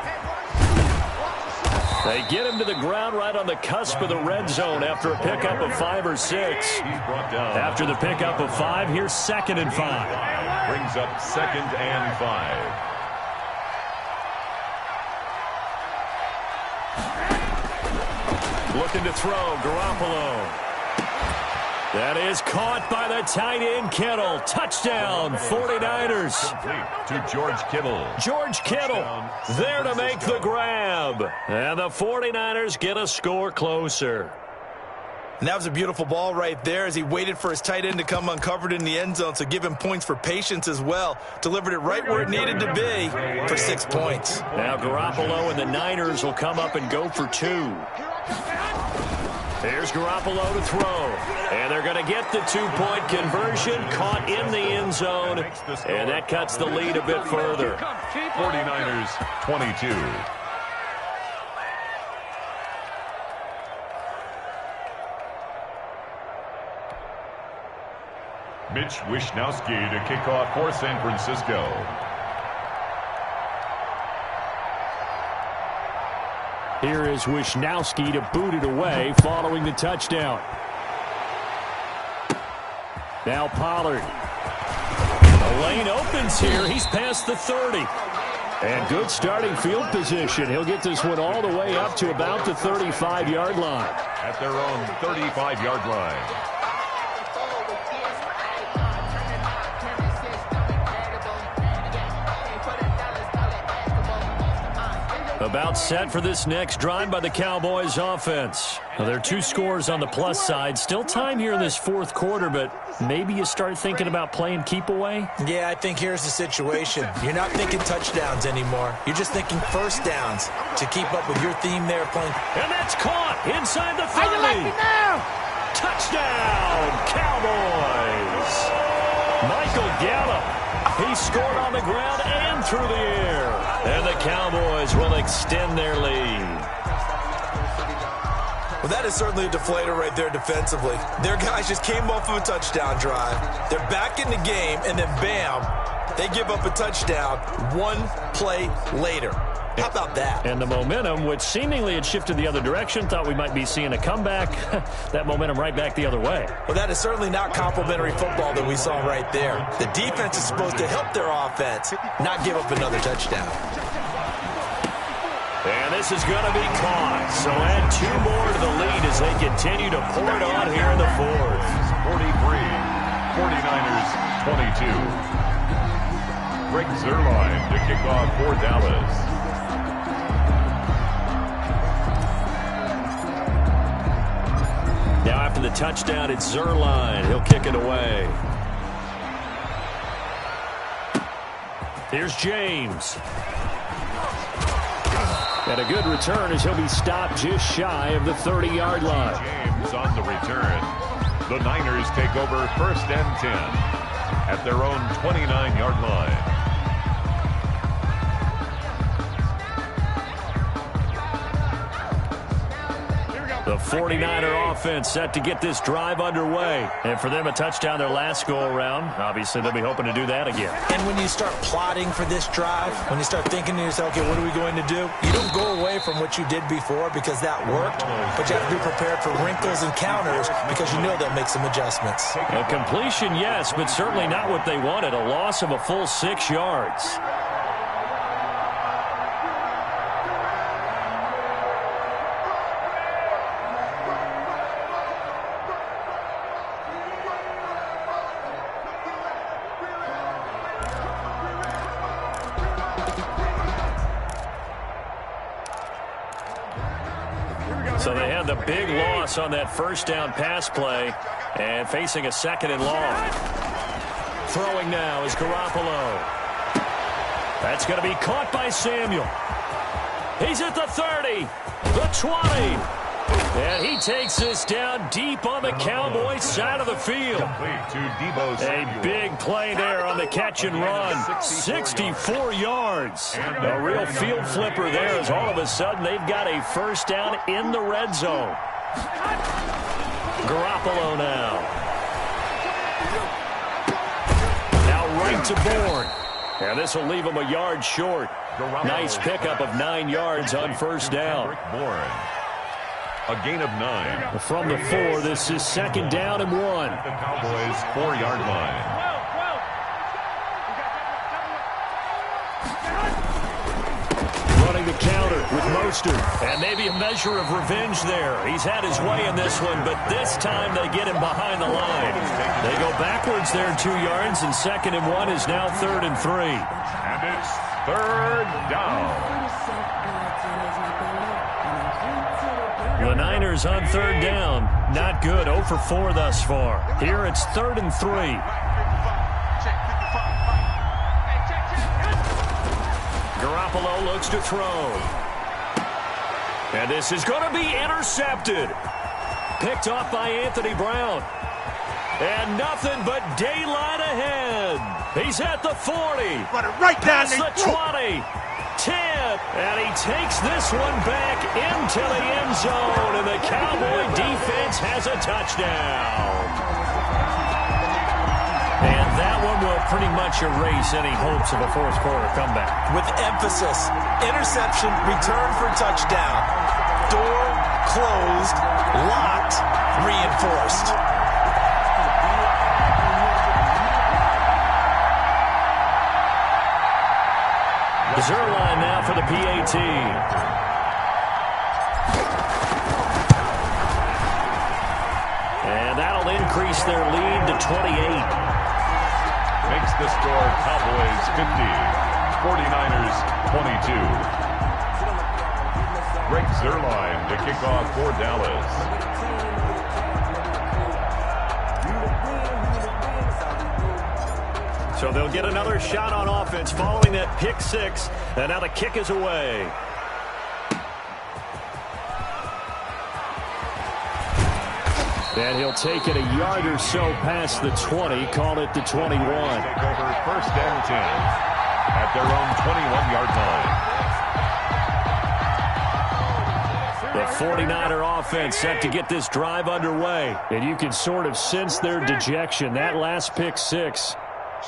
They get him to the ground right on the cusp of the red zone after a pickup of 5 or 6. After the pickup of 5, here's 2nd and 5. Brings up 2nd and 5. Looking to throw, Garoppolo. That is caught by the tight end, Kittle. Touchdown, 49ers. To George Kittle. George Kittle there to make the grab. And the 49ers get a score closer. And that was a beautiful ball right there as he waited for his tight end to come uncovered in the end zone, so give him points for patience as well. Delivered it right where it needed to be for 6 points. Now Garoppolo and the Niners will come up and go for 2. Here's Garoppolo to throw. And they're going to get the 2-point conversion, caught in the end zone. And that cuts the lead a bit further. 49ers 22. Mitch Wishnowsky to kick off for San Francisco. Here is Wishnowsky to boot it away following the touchdown. Now Pollard. The lane opens here. He's past the 30. And good starting field position. He'll get this one all the way up to about the 35-yard line. At their own 35-yard line. About set for this next drive by the Cowboys offense. Now, there are 2 scores on the plus side. Still time here in this 4th quarter, but maybe you start thinking about playing keep away? Yeah, I think here's the situation. You're not thinking touchdowns anymore. You're just thinking first downs to keep up with your theme there playing. And that's caught inside the 30. How you like me now? Touchdown, Cowboys. Michael Gallup. He scored on the ground and through the air. And the Cowboys will extend their lead. Well, that is certainly a deflator right there defensively. Their guys just came off of a touchdown drive. They're back in the game, and then bam, they give up a touchdown 1 play later. How about that? And the momentum, which seemingly had shifted the other direction, thought we might be seeing a comeback. That momentum right back the other way. Well, that is certainly not complimentary football that we saw right there. The defense is supposed to help their offense, not give up another touchdown. And this is going to be caught. So add 2 more to the lead as they continue to pour it on here in the 4th. 43, 49ers 22. Greg Zuerlein to kick off for Dallas. Now after the touchdown, it's Zuerlein. He'll kick it away. Here's James. And a good return as he'll be stopped just shy of the 30-yard line. James on the return. The Niners take over 1st and 10 at their own 29-yard line. The 49er offense set to get this drive underway. And for them, a touchdown their last go-around. Obviously, they'll be hoping to do that again. And when you start plotting for this drive, when you start thinking to yourself, okay, what are we going to do? You don't go away from what you did before because that worked, but you have to be prepared for wrinkles and counters because you know they'll make some adjustments. A completion, yes, but certainly not what they wanted. A loss of a full 6 yards. So they had the big loss on that 1st down pass play and facing a 2nd and long. Throwing now is Garoppolo. That's going to be caught by Samuel. He's at the 30, the 20. And he takes this down deep on the Cowboys side of the field. A big play there on the catch and run. 64 yards. A real field flipper there as all of a sudden they've got a first down in the red zone. Garoppolo now. Now right to Bourne. And this will leave him a yard short. Nice pickup of 9 yards on first down. A gain of 9. From the 4, this is second down and 1. The Cowboys' 4-yard line. Running the counter with Mostert. And maybe a measure of revenge there. He's had his way in this one, but this time they get him behind the line. They go backwards there 2 yards, and second and 1 is now third and 3. And it's third down. The Niners on third down. Not good. 0 for 4 thus far. Here it's third and 3. Garoppolo looks to throw. And this is going to be intercepted. Picked off by Anthony Brown. And nothing but daylight ahead. He's at the 40. Right down the 20. 10, and he takes this one back into the end zone, and the Cowboy defense has a touchdown. And that one will pretty much erase any hopes of a fourth quarter comeback. With emphasis, interception, return for touchdown. Door closed, locked, reinforced. Zerline now for the PAT. And that'll increase their lead to 28. Makes the score Cowboys 50, 49ers 22. Greg Zerline to kick off for Dallas. So they'll get another shot on offense following that pick 6. And now the kick is away. And he'll take it a yard or so past the 20. Call it the 21. Take over first and 10 at their own 21-yard line. The 49er offense set to get this drive underway. And you can sort of sense their dejection. That last pick 6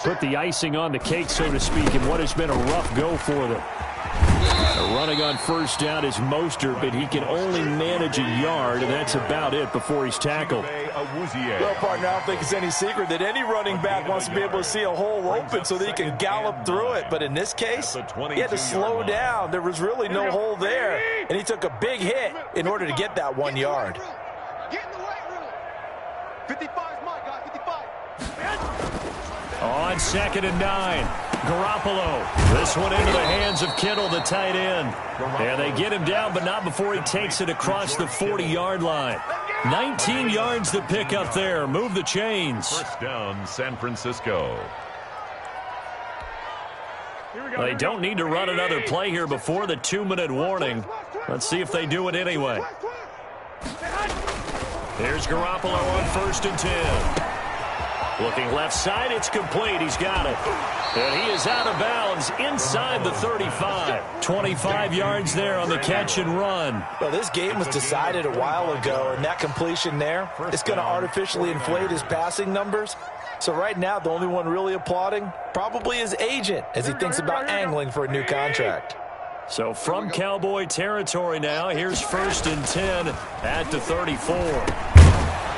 put the icing on the cake, so to speak, in what has been a rough go for them. Running on first down is Mostert, but he can only manage a yard, and that's about it before he's tackled. Well, partner, I don't think it's any secret that any running back wants to be able to see a hole open so that he can gallop through it. But in this case, he had to slow down. There was really no hole there, and he took a big hit in order to get that 1 yard. Get in the weight room. 55 is mine, guys. 55. On second and 9, Garoppolo. This one into the hands of Kittle, the tight end. And they get him down, but not before he takes it across the 40-yard line. 19 yards to pick up there. Move the chains. First down, San Francisco. They don't need to run another play here before the 2-minute warning. Let's see if they do it anyway. Here's Garoppolo on first and 10. Looking left side, it's complete. He's got it. And he is out of bounds inside the 35. 25 yards there on the catch and run. Well, this game was decided a while ago, and that completion there is going to artificially inflate his passing numbers. So right now, the only one really applauding probably his agent as he thinks about angling for a new contract. So from Cowboy territory now, here's first and 10 at the 34.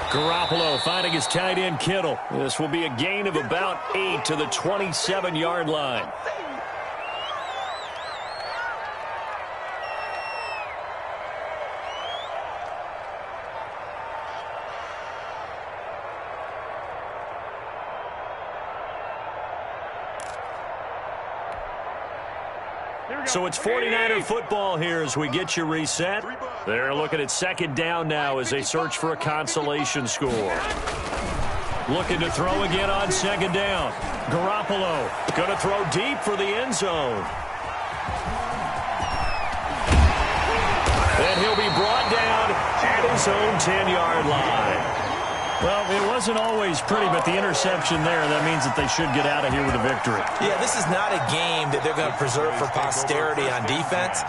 Garoppolo finding his tight end Kittle. This will be a gain of about 8 to the 27-yard line. So it's 49er football here as we get you reset. They're looking at second down now as they search for a consolation score. Looking to throw again on second down. Garoppolo going to throw deep for the end zone. And he'll be brought down at his own 10-yard line. Well, it wasn't always pretty, but the interception there, that means that they should get out of here with a victory. Yeah, this is not a game that they're going to preserve for posterity on defense,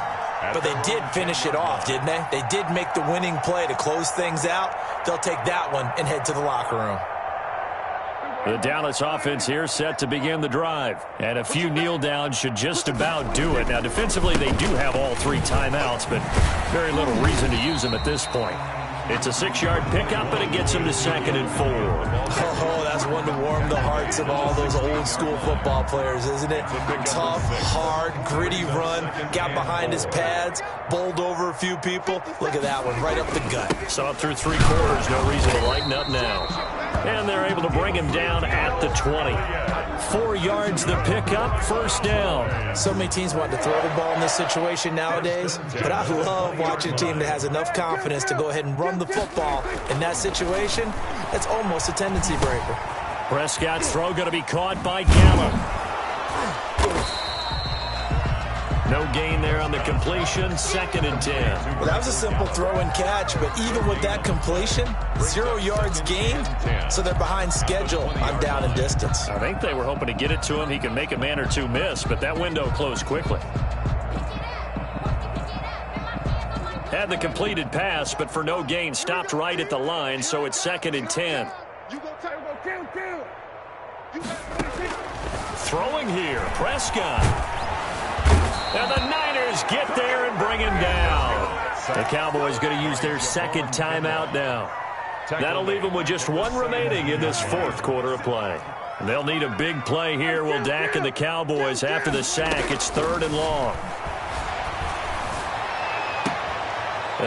but they did finish it off, didn't they? They did make the winning play to close things out. They'll take that one and head to the locker room. The Dallas offense here set to begin the drive. And a few kneel downs should just about do it. Now, defensively, they do have all 3 timeouts, but very little reason to use them at this point. It's a 6-yard pickup, and it gets him to 2nd and 4. Oh, that's one to warm the hearts of all those old-school football players, isn't it? Tough, hard, gritty run, got behind his pads, bowled over a few people. Look at that one, right up the gut. Saw it through 3 quarters, no reason to lighten up now. And they're able to bring him down at the 20. 4 yards the pickup, 1st down. So many teams want to throw the ball in this situation nowadays, but I love watching a team that has enough confidence to go ahead and run the football in that situation. That's almost a tendency breaker. Prescott's throw going to be caught by Gallup. No gain there on the completion, 2nd and 10. Well, that was a simple throw and catch, but even with that completion, 0 yards gained, so they're behind schedule on down and distance. I think they were hoping to get it to him. He can make a man or 2 miss, but that window closed quickly. Had the completed pass, but for no gain, stopped right at the line, so it's 2nd and 10. Throwing here, Prescott. And the Niners get there and bring him down. The Cowboys going to use their 2nd timeout now. That'll leave them with just 1 remaining in this 4th quarter of play. They'll need a big play here, will Dak and the Cowboys. After the sack, it's 3rd and long.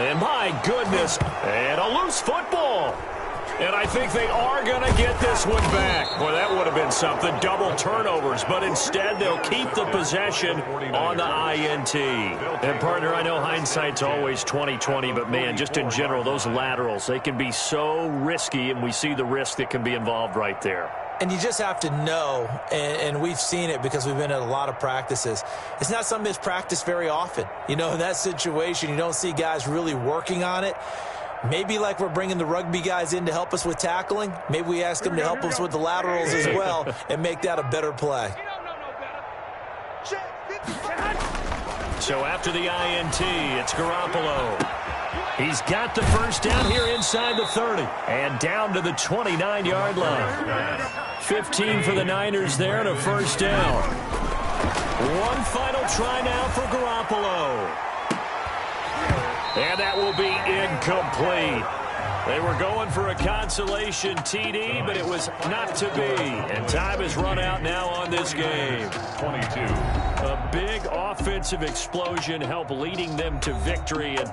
And my goodness, and a loose football. And I think they are going to get this one back. Boy, that would have been something. Double turnovers. But instead, they'll keep the possession on the INT. And, partner, I know hindsight's always 20/20, but, man, just in general, those laterals, they can be so risky, and we see the risk that can be involved right there. And you just have to know, and we've seen it because we've been at a lot of practices, it's not something that's practiced very often. You know, in that situation, you don't see guys really working on it. Maybe like we're bringing the rugby guys in to help us with tackling, maybe we ask them to help us with the laterals as well and make that a better play. So after the INT, it's Garoppolo. He's got the 1st down here inside the 30 and down to the 29-yard line. 15 for the Niners there and a 1st down. One final try now for Garoppolo. And that will be incomplete. They were going for a consolation TD, but it was not to be. And time has run out now on this game. 22. A big offensive explosion helped leading them to victory. And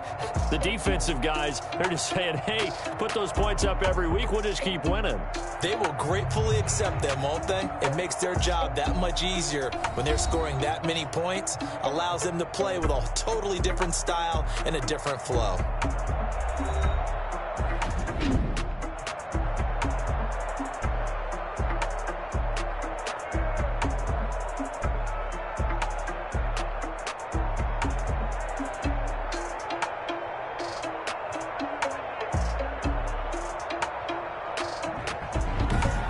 the defensive guys, they're just saying, hey, put those points up every week. We'll just keep winning. They will gratefully accept them, won't they? It makes their job that much easier when they're scoring that many points. Allows them to play with a totally different style and a different flow.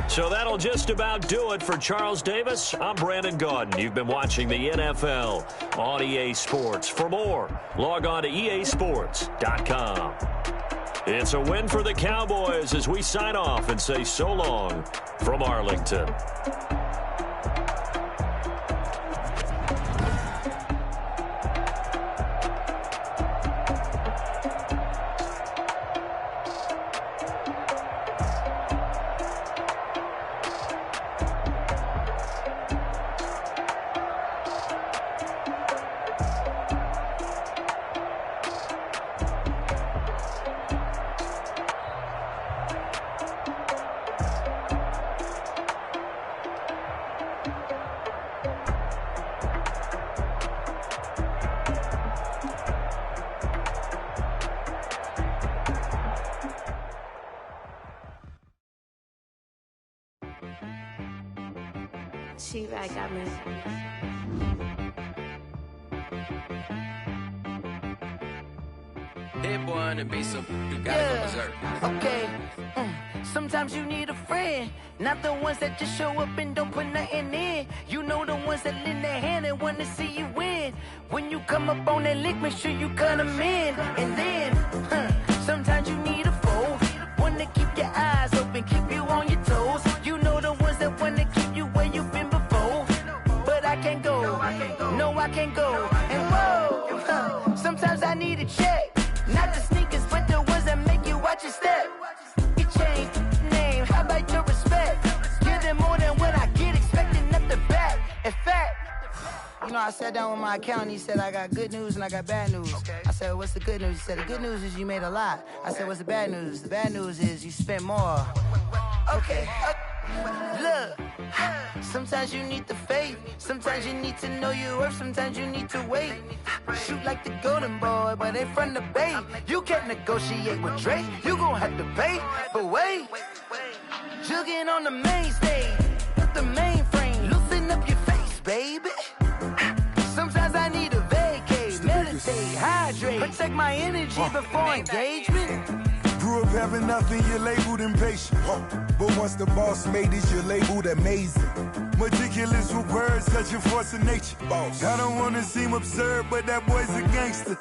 So that'll just about do it for Charles Davis. I'm Brandon Gaudin. You've been watching the NFL on EA Sports. For more, log on to easports.com. It's a win for the Cowboys as we sign off and say so long from Arlington. T-Rack got me. Hit boy on the beat, so you gotta go berserk. Okay. Sometimes you need a friend, not the ones that just show up and don't put nothing in. You know the ones that lend their hand and wanna see you win. When you come up on that lick, make sure you cut them in. And then, sometimes you need a foe, one to keep your eyes open, keep you on your toes. You know the ones that wanna keep you where you've been before. But I can't go, no I can't go. And whoa, sometimes I need a check. Not the sneakers, but the ones that make you watch your step. You change name, how about your respect? Give them more than what I get, expecting nothing back. In fact, you know, I sat down with my accountant, he said, I got good news and I got bad news. I said, what's the good news? He said, the good news is you made a lot. I said, what's the bad news? The bad news is you spent more. Okay. Look, sometimes you need the faith, sometimes you need to know your worth, sometimes you need to wait. Shoot like the golden boy, but they from the bay. You can't negotiate with Drake, you gon' have to pay. But wait, jugging on the main stage, with the mainframe, loosen up your face, baby. Sometimes I need a vacate, meditate, hydrate, protect my energy before engagement. Grew up having nothing, you're labeled impatient. But once the boss made it, you're labeled amazing. Meticulous with words, such a force of nature. I don't wanna seem absurd, but that boy's a gangster.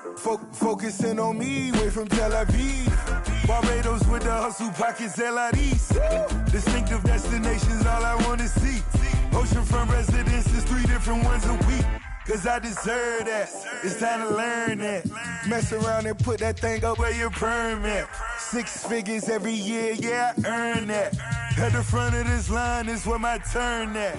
Focusing on me, way from Tel Aviv. Barbados with the hustle pockets, LIDs. Distinctive destinations, all I wanna see. Oceanfront residences, 3 different ones a week. Cause I deserve that, it's time to learn that. Mess around and put that thing up where your permit. 6 figures every year, yeah, I earn that. At the front of this line is where my turn at.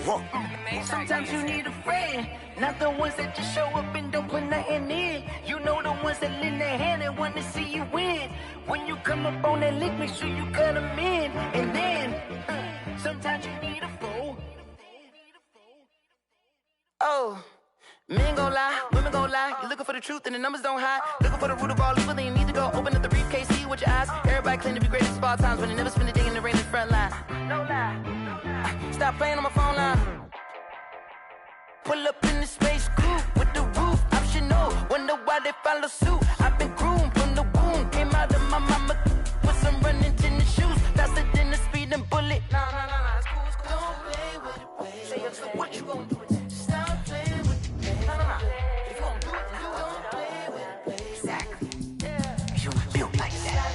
Sometimes you need a friend, not the ones that just show up and don't put nothing in. You know the ones that lend their hand and want to see you win. When you come up on that lick, make sure you cut them in. And then, sometimes you need a foe. Oh. Men gon' lie, women gon' lie. You're looking for the truth and the numbers don't hide. Looking for the root of all evil, then you need to go open up the briefcase, see with your eyes. Everybody claim to be greatest of all times, but they never spend a day in the rain in the front line. No lie. Stop playing on my phone line. Pull up in the space coupe with the roof optional. Wonder why they follow suit. I've been groomed from the womb. Came out of my mama with some running tennis shoes. Faster than the speeding bullet. Nah, it's cool, it's cool. Don't play with it, baby. Say so what you gon' do with it? Stop playing with it. If you gon' do it, then don't play with it, baby. Exactly. Yeah. You built like that.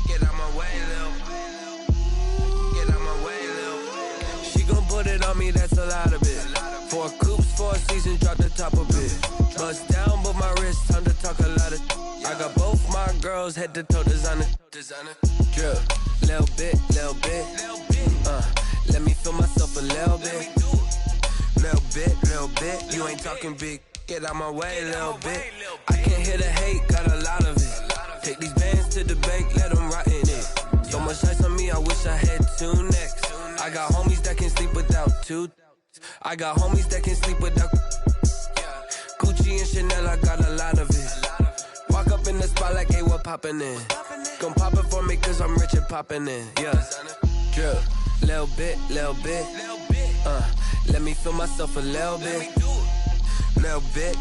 Get out my way, Lil. Get out my way, Lil. She gon' put it on me, that's a lot of it. 4 coops, 4 seasons, drop the top of it. Bust down, but my wrist, time to talk a lot of. I got both my girls, head to toe designer. Drip, little bit. Let me feel myself a little bit. Little bit. You ain't talking big. Get out my way, little bit. I can't hear the hate, got a lot of it. Take these bands to the bank, let them rot in it. So much ice on me, I wish I had 2 necks. I got homies that can sleep without 2. I got homies that can sleep without Gucci and Chanel, I got a lot of it. Walk up in the spot like, hey, what poppin' in? Gon' pop it for me cause I'm rich and poppin' in, yeah. Drip, little bit. Let me feel myself a little bit. Little bit.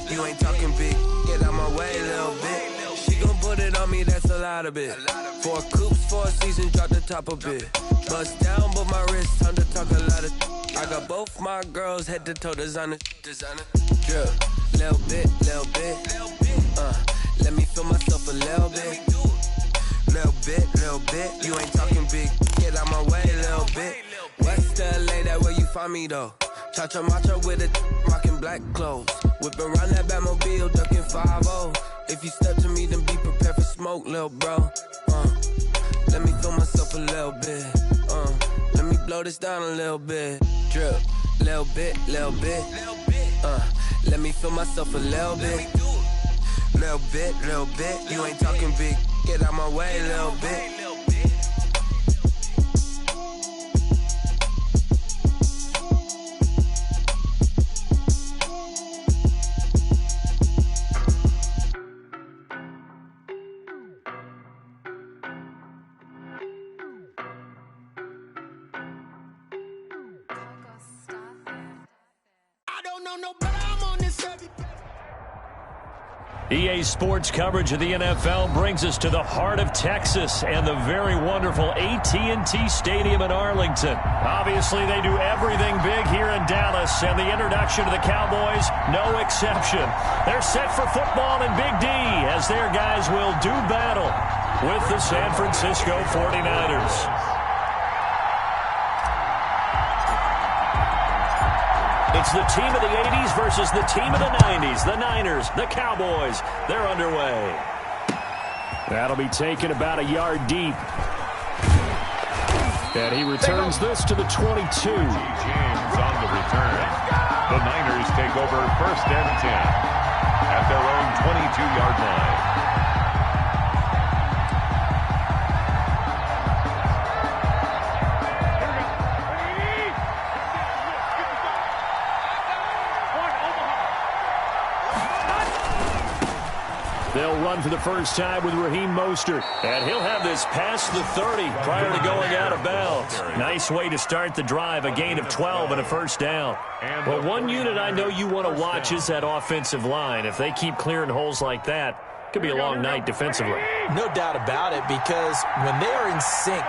You ain't talking big. Get out my way, little bit. She gon' put it on me, that's a lot of it. 4 coops, 4 seasons, drop the top of it. Bust down, but my wrist, time to talk a lot of. I got both my girls, head to toe designer. Drip, little bit. Let me feel myself a little bit. Little bit. You ain't talking big. Get out my way, little bit. West LA, that where you find me though. Cha-cha matcha with it, rockin' black clothes. Whippin' around that Batmobile, duckin' 5-0. If you step to me, then be prepared for smoke, lil' bro. Let me feel myself a little bit. Let me blow this down a little bit. Drip, little bit. Let me feel myself a little bit. Little bit. You ain't talking big. Get out my way, little bit. EA Sports coverage of the NFL brings us to the heart of Texas and the very wonderful AT&T Stadium in Arlington. Obviously, they do everything big here in Dallas, and the introduction to the Cowboys, no exception. They're set for football in Big D as their guys will do battle with the San Francisco 49ers. It's the team of the 80s versus the team of the 90s. The Niners, the Cowboys, they're underway. That'll be taken about a yard deep. And he returns this to the 22. James on the return. The Niners take over 1st and 10 at their own 22-yard line. They'll run for the first time with Raheem Mostert. And he'll have this past the 30 prior to going out of bounds. Nice way to start the drive, a gain of 12 and a first down. But one unit I know you want to watch is that offensive line. If they keep clearing holes like that, it could be a long night defensively. No doubt about it, because when they are in sync,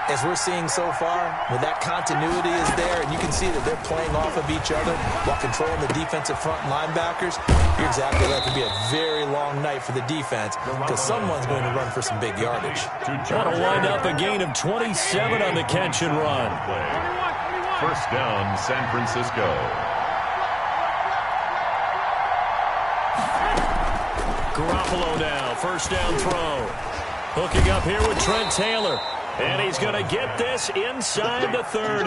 as we're seeing so far, when that continuity is there, and you can see that they're playing off of each other while controlling the defensive front linebackers, you're exactly right. It could be a very long night for the defense because someone's going to run for some big yardage. That'll wind up a gain of 27 on the catch and run. First down, San Francisco. Garoppolo now, first down throw. Hooking up here with Trent Taylor. And he's going to get this inside the 30.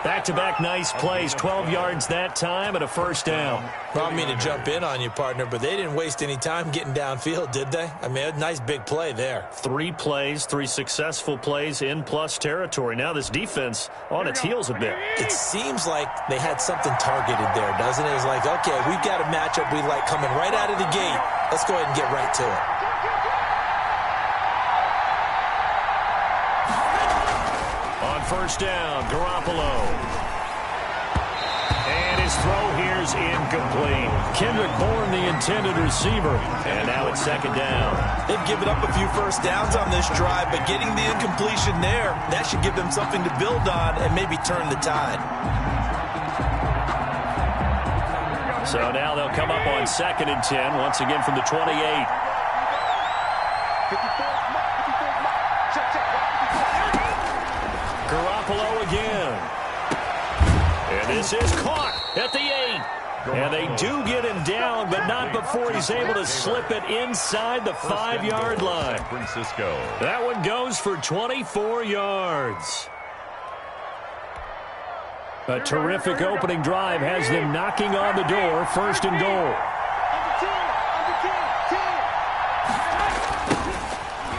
Back-to-back nice plays, 12 yards that time and a first down. Well, I mean to jump in on you, partner, but they didn't waste any time getting downfield, did they? I mean, a nice big play there. 3 plays, 3 successful plays in plus territory. Now this defense on its heels a bit. It seems like they had something targeted there, doesn't it? It's like, okay, we've got a matchup we like coming right out of the gate. Let's go ahead and get right to it. First down, Garoppolo. And his throw here's incomplete. Kendrick Bourne, the intended receiver. And now it's second down. They've given up a few first downs on this drive, but getting the incompletion there, that should give them something to build on and maybe turn the tide. So now they'll come up on 2nd and 10, once again from the 28. Garoppolo again. And this is caught at the 8. And they do get him down, but not before he's able to slip it inside the 5-yard line. Francisco. That one goes for 24 yards. A terrific opening drive has them knocking on the door, 1st and goal.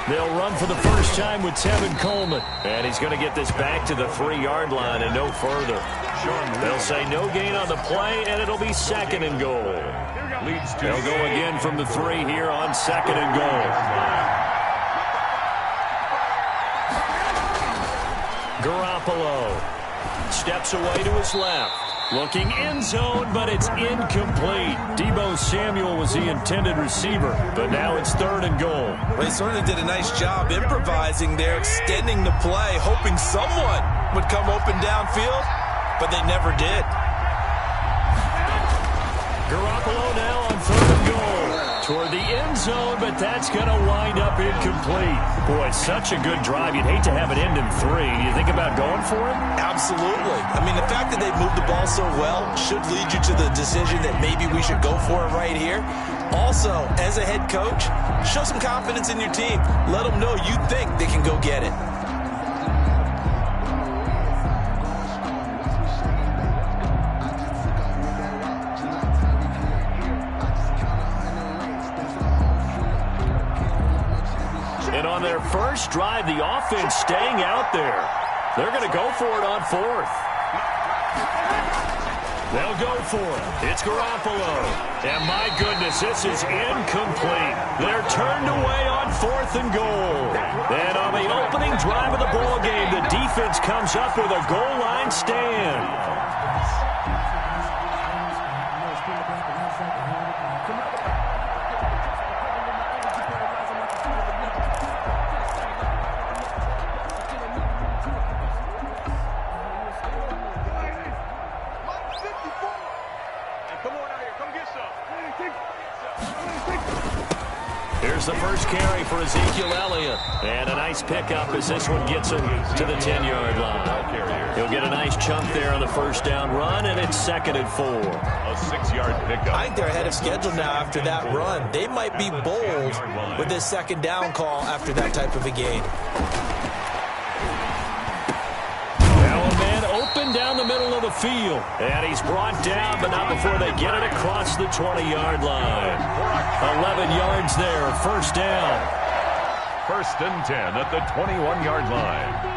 They'll run for the first time with Tevin Coleman. And he's going to get this back to the 3-yard line and no further. They'll say no gain on the play, and it'll be 2nd and goal. They'll go again from the 3 here on 2nd and goal. Garoppolo steps away to his left. Looking end zone, but it's incomplete. Deebo Samuel was the intended receiver, but now it's 3rd and goal. Well, he certainly did a nice job improvising there, extending the play, hoping someone would come open downfield, but they never did. Garoppolo now on 3rd and goal. Toward the end zone, but that's going to wind up incomplete. Boy, such a good drive. You'd hate to have it end in 3. Do you think about going for it? Absolutely. I mean, the fact that they've moved the ball so well should lead you to the decision that maybe we should go for it right here. Also, as a head coach, show some confidence in your team. Let them know you think they can go get it. And on their first drive, the offense staying out there. They're going to go for it on 4th. They'll go for it. It's Garoppolo. And my goodness, this is incomplete. They're turned away on 4th and goal. And on the opening drive of the ball game, the defense comes up with a goal line stand. There's the first carry for Ezekiel Elliott. And a nice pickup as this one gets him to the 10-yard line. He'll get a nice chunk there on the first down run, and it's 2nd and 4. A 6-yard pickup. I think they're ahead of schedule now after that run. They might be bold with this 2nd down call after that type of a gain. Open down the middle of the field. And he's brought down, but not before they get it across the 20-yard line. 11 yards there, 1st down. 1st and 10 at the 21-yard line.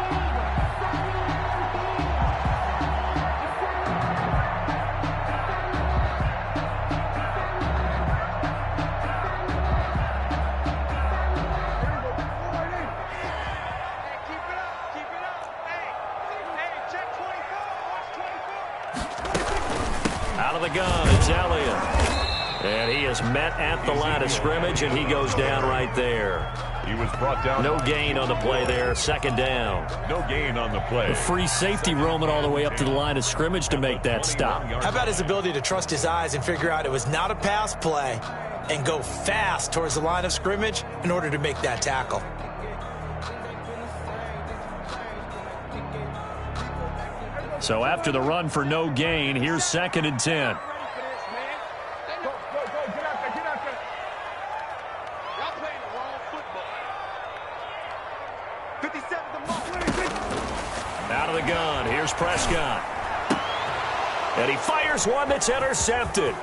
Out of the gun, it's Elliott. And he is met at the line of scrimmage, and he goes down right there. He was brought down. No gain on the play there, 2nd down. No gain on the play. A free safety roaming all the way up to the line of scrimmage to make that stop. How about his ability to trust his eyes and figure out it was not a pass play and go fast towards the line of scrimmage in order to make that tackle? So after the run for no gain, here's 2nd and 10. Out of the gun, here's Prescott. And he fires one that's intercepted.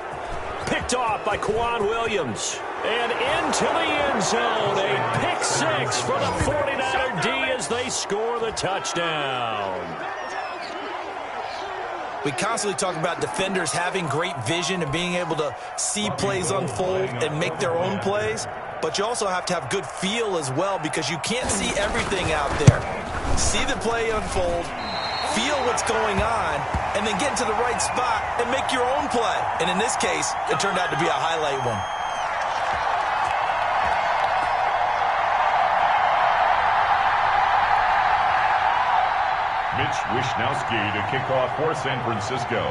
Picked off by Kwan Williams. And into the end zone, a pick 6 for the 49er D as they score the touchdown. We constantly talk about defenders having great vision and being able to see plays unfold and make their own plays, but you also have to have good feel as well because you can't see everything out there. See the play unfold, feel what's going on, and then get into the right spot and make your own play. And in this case, it turned out to be a highlight one. Mitch Wishnowsky to kick off for San Francisco.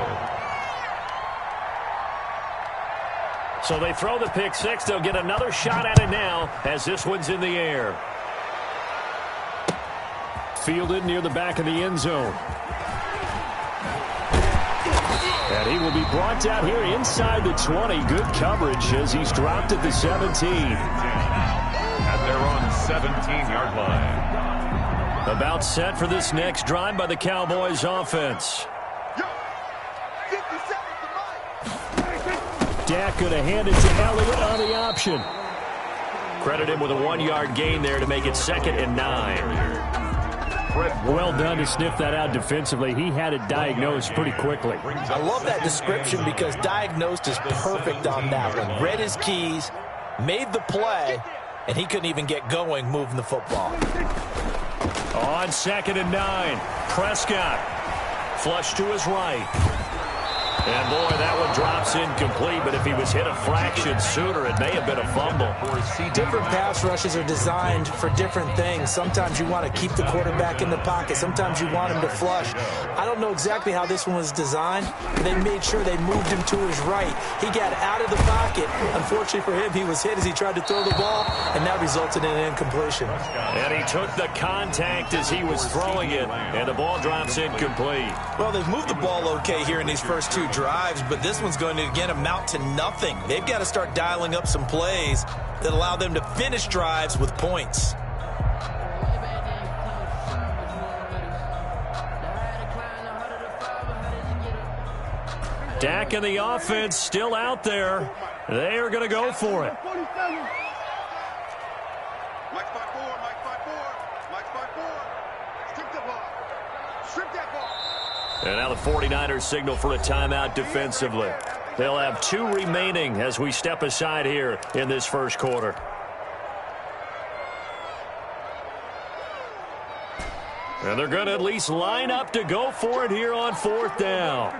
So they throw the pick 6. They'll get another shot at it now as this one's in the air. Fielded near the back of the end zone. And he will be brought down here inside the 20. Good coverage as he's dropped at the 17. At their own 17-yard line. About set for this next drive by the Cowboys offense. Dak going to hand it to Elliott on the option. Credit him with a 1-yard gain there to make it 2nd and 9. Well done to sniff that out defensively. He had it diagnosed pretty quickly. I love that description because diagnosed is perfect on that one. Read his keys, made the play, and he couldn't even get going moving the football. On 2nd and 9, Prescott flush to his right. And, boy, that one drops incomplete, but if he was hit a fraction sooner, it may have been a fumble. Different pass rushes are designed for different things. Sometimes you want to keep the quarterback in the pocket. Sometimes you want him to flush. I don't know exactly how this one was designed, but they made sure they moved him to his right. He got out of the pocket. Unfortunately for him, he was hit as he tried to throw the ball, and that resulted in an incompletion. And he took the contact as he was throwing it, and the ball drops incomplete. Well, they've moved the ball okay here in these first 2 drives, but this one's going to again amount to nothing. They've got to start dialing up some plays that allow them to finish drives with points. Dak and the offense still out there. They are going to go for it. And now the 49ers signal for a timeout defensively. They'll have 2 remaining as we step aside here in this first quarter. And they're going to at least line up to go for it here on 4th down.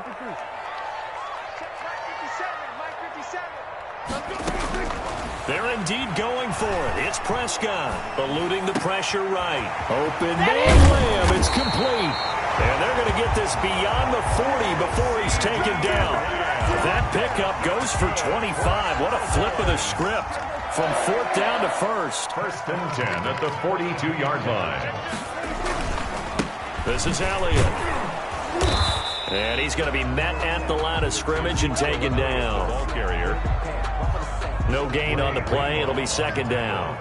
They're indeed going for it. It's Prescott eluding the pressure right. Open man layup. It's complete. And they're going to get this beyond the 40 before he's taken down. That pickup goes for 25. What a flip of the script. from 4th down to 1st. 1st and 10 at the 42-yard line. This is Elliott. And he's going to be met at the line of scrimmage and taken down. Ball carrier. No gain on the play. It'll be 2nd down.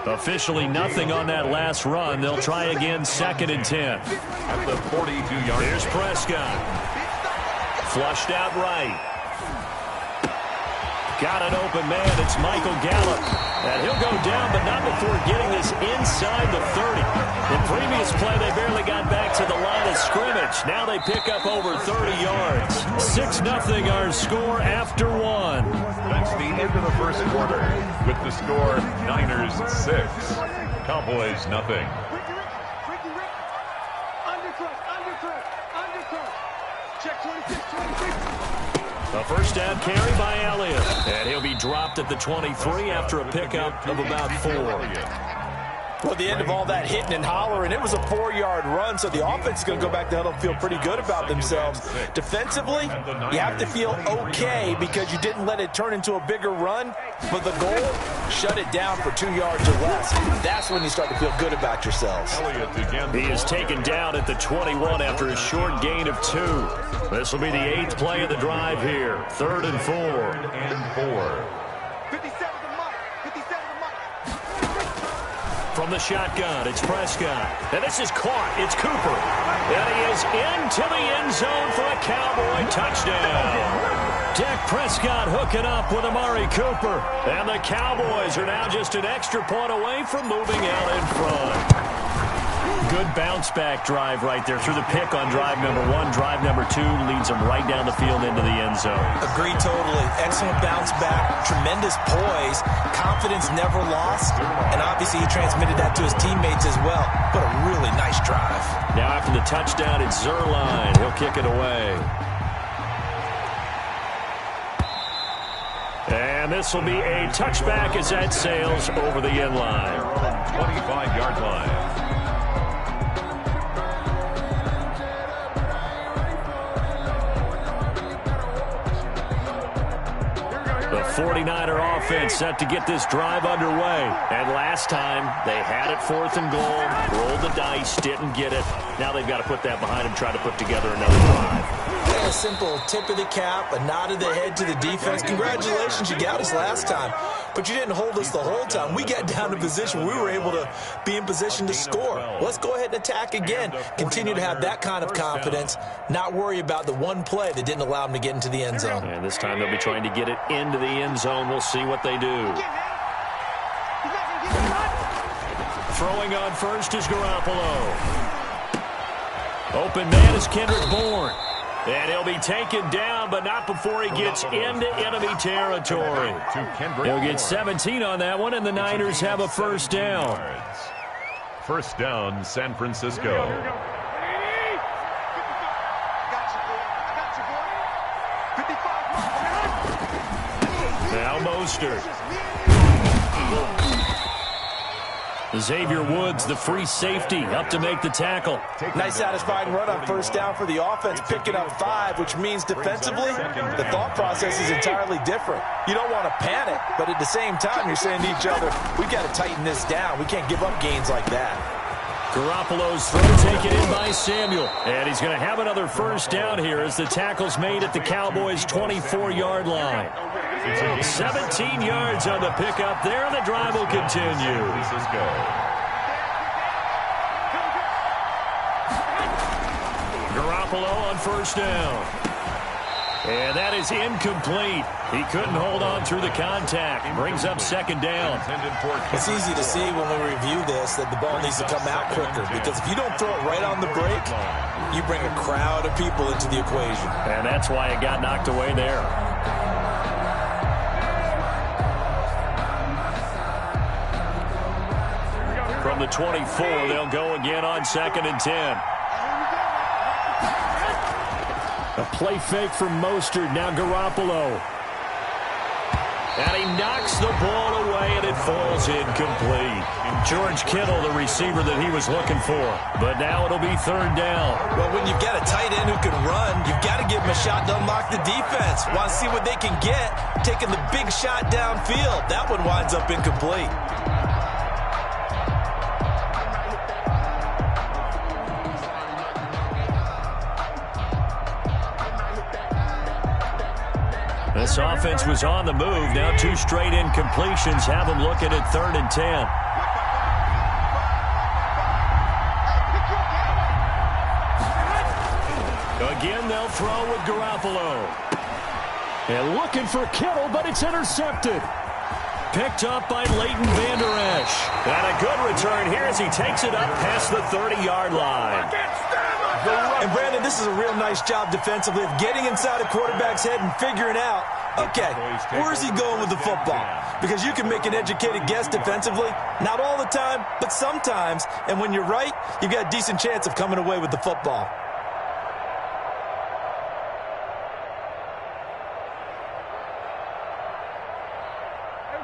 Officially nothing on that last run. They'll try again 2nd and 10. At the 42-yard line. Here's Prescott. Flushed out right. Got an open man. It's Michael Gallup. And he'll go down, but not before getting this inside the 30. The previous play, they barely got back to the line of scrimmage. Now they pick up over 30 yards. 6-0 our score after 1. That's the end of the first quarter. With the score, Niners 6, Cowboys nothing. Check 26, 26. A first down carry by Elliott. And he'll be dropped at the 23 after a pickup of about 4. Well, at the end of all that hitting and hollering, it was a 4-yard run, so the offense is going to go back to huddle and feel pretty good about themselves. Defensively, you have to feel okay because you didn't let it turn into a bigger run, but the goal, shut it down for 2 yards or less. That's when you start to feel good about yourselves. He is taken down at the 21 after a short gain of 2. This will be the 8th play of the drive here. 3rd and 4. 57 to Mike. 57 to Mike. From the shotgun, it's Prescott. And this is caught. It's Cooper. And he is into the end zone for a Cowboy touchdown. Dak Prescott hooking up with Amari Cooper. And the Cowboys are now just an extra point away from moving out in front. Good bounce-back drive right there through the pick on drive number 1. Drive number 2 leads them right down the field into the end zone. Agreed totally. Excellent bounce back. Tremendous poise. Confidence never lost. And obviously he transmitted that to his teammates as well. What a really nice drive. Now after the touchdown, it's Zerline. He'll kick it away. And this will be a touchback as that sails over the end line. 25-yard line. The 49er offense set to get this drive underway. And last time, they had it 4th and goal, rolled the dice, didn't get it. Now they've got to put that behind them, try to put together another drive. A simple tip of the cap, a nod of the head to the defense. Congratulations, you got us last time. But you didn't hold us the whole time. We got down to position where we were able to be in position to score. Let's go ahead and attack again. Continue to have that kind of confidence, not worry about the one play that didn't allow them to get into the end zone. And this time they'll be trying to get it into the end zone. We'll see what they do. Throwing on first is Garoppolo. Open man is Kendrick Bourne. And he'll be taken down, but not before he gets into enemy territory. He'll get 17 on that one, and the Niners have a first down. First down, San Francisco. Now Mostert. Xavier Woods, the free safety, up to make the tackle. Nice satisfying run on first down for the offense, picking up 5, which means defensively, the thought process is entirely different. You don't want to panic, but at the same time, you're saying to each other, we've got to tighten this down. We can't give up gains like that. Garoppolo's throw taken in by Samuel. And he's going to have another first down here as the tackle's made at the Cowboys' 24-yard line. 17 yards on the pickup there, and the drive will continue. Garoppolo on first down. And that is incomplete. He couldn't hold on through the contact. Brings up second down. It's easy to see when we review this that the ball needs to come out quicker, because if you don't throw it right on the break, you bring a crowd of people into the equation. And that's why it got knocked away there. From the 24, they'll go again on 2nd and 10. A play fake from Mostert, now Garoppolo. And he knocks the ball away, and it falls incomplete. George Kittle, the receiver that he was looking for. But now it'll be third down. Well, when you've got a tight end who can run, you've got to give him a shot to unlock the defense. Want to see what they can get, taking the big shot downfield. That one winds up incomplete. This offense was on the move. Now 2 straight incompletions have them looking at 3rd and 10. Again, they'll throw with Garoppolo. And looking for Kittle, but it's intercepted. Picked up by Leighton Vander Esch. And a good return here as he takes it up past the 30-yard line. And, Brandon, this is a real nice job defensively of getting inside a quarterback's head and figuring out, okay, where's he going with the football? Because you can make an educated guess defensively. Not all the time, but sometimes. And when you're right, you've got a decent chance of coming away with the football.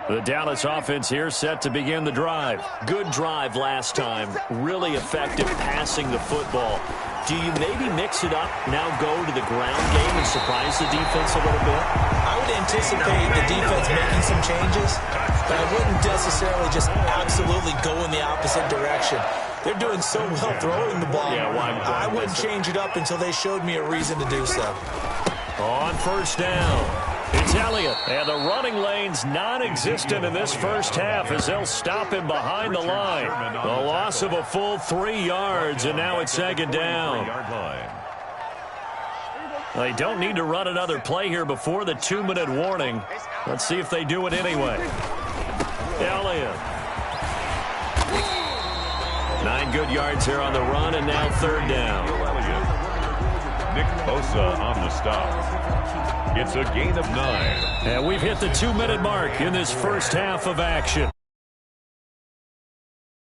The Dallas offense here set to begin the drive. Good drive last time. Really effective passing the football. Do you maybe mix it up, now go to the ground game and surprise the defense a little bit? I would anticipate the defense making some changes, but I wouldn't necessarily just absolutely go in the opposite direction. They're doing so well throwing the ball. Yeah, I wouldn't change it up until they showed me a reason to do so. On first down, it's Elliott. And the running lane's non-existent in this first half as they'll stop him behind the line. The loss of a full 3 yards, and now it's 2nd down. They don't need to run another play here before the 2-minute warning. Let's see if they do it anyway. Elliott. 9 good yards here on the run, and now 3rd down. Nick Bosa on the stop. It's a gain of 9. And we've hit the 2-minute mark in this first half of action.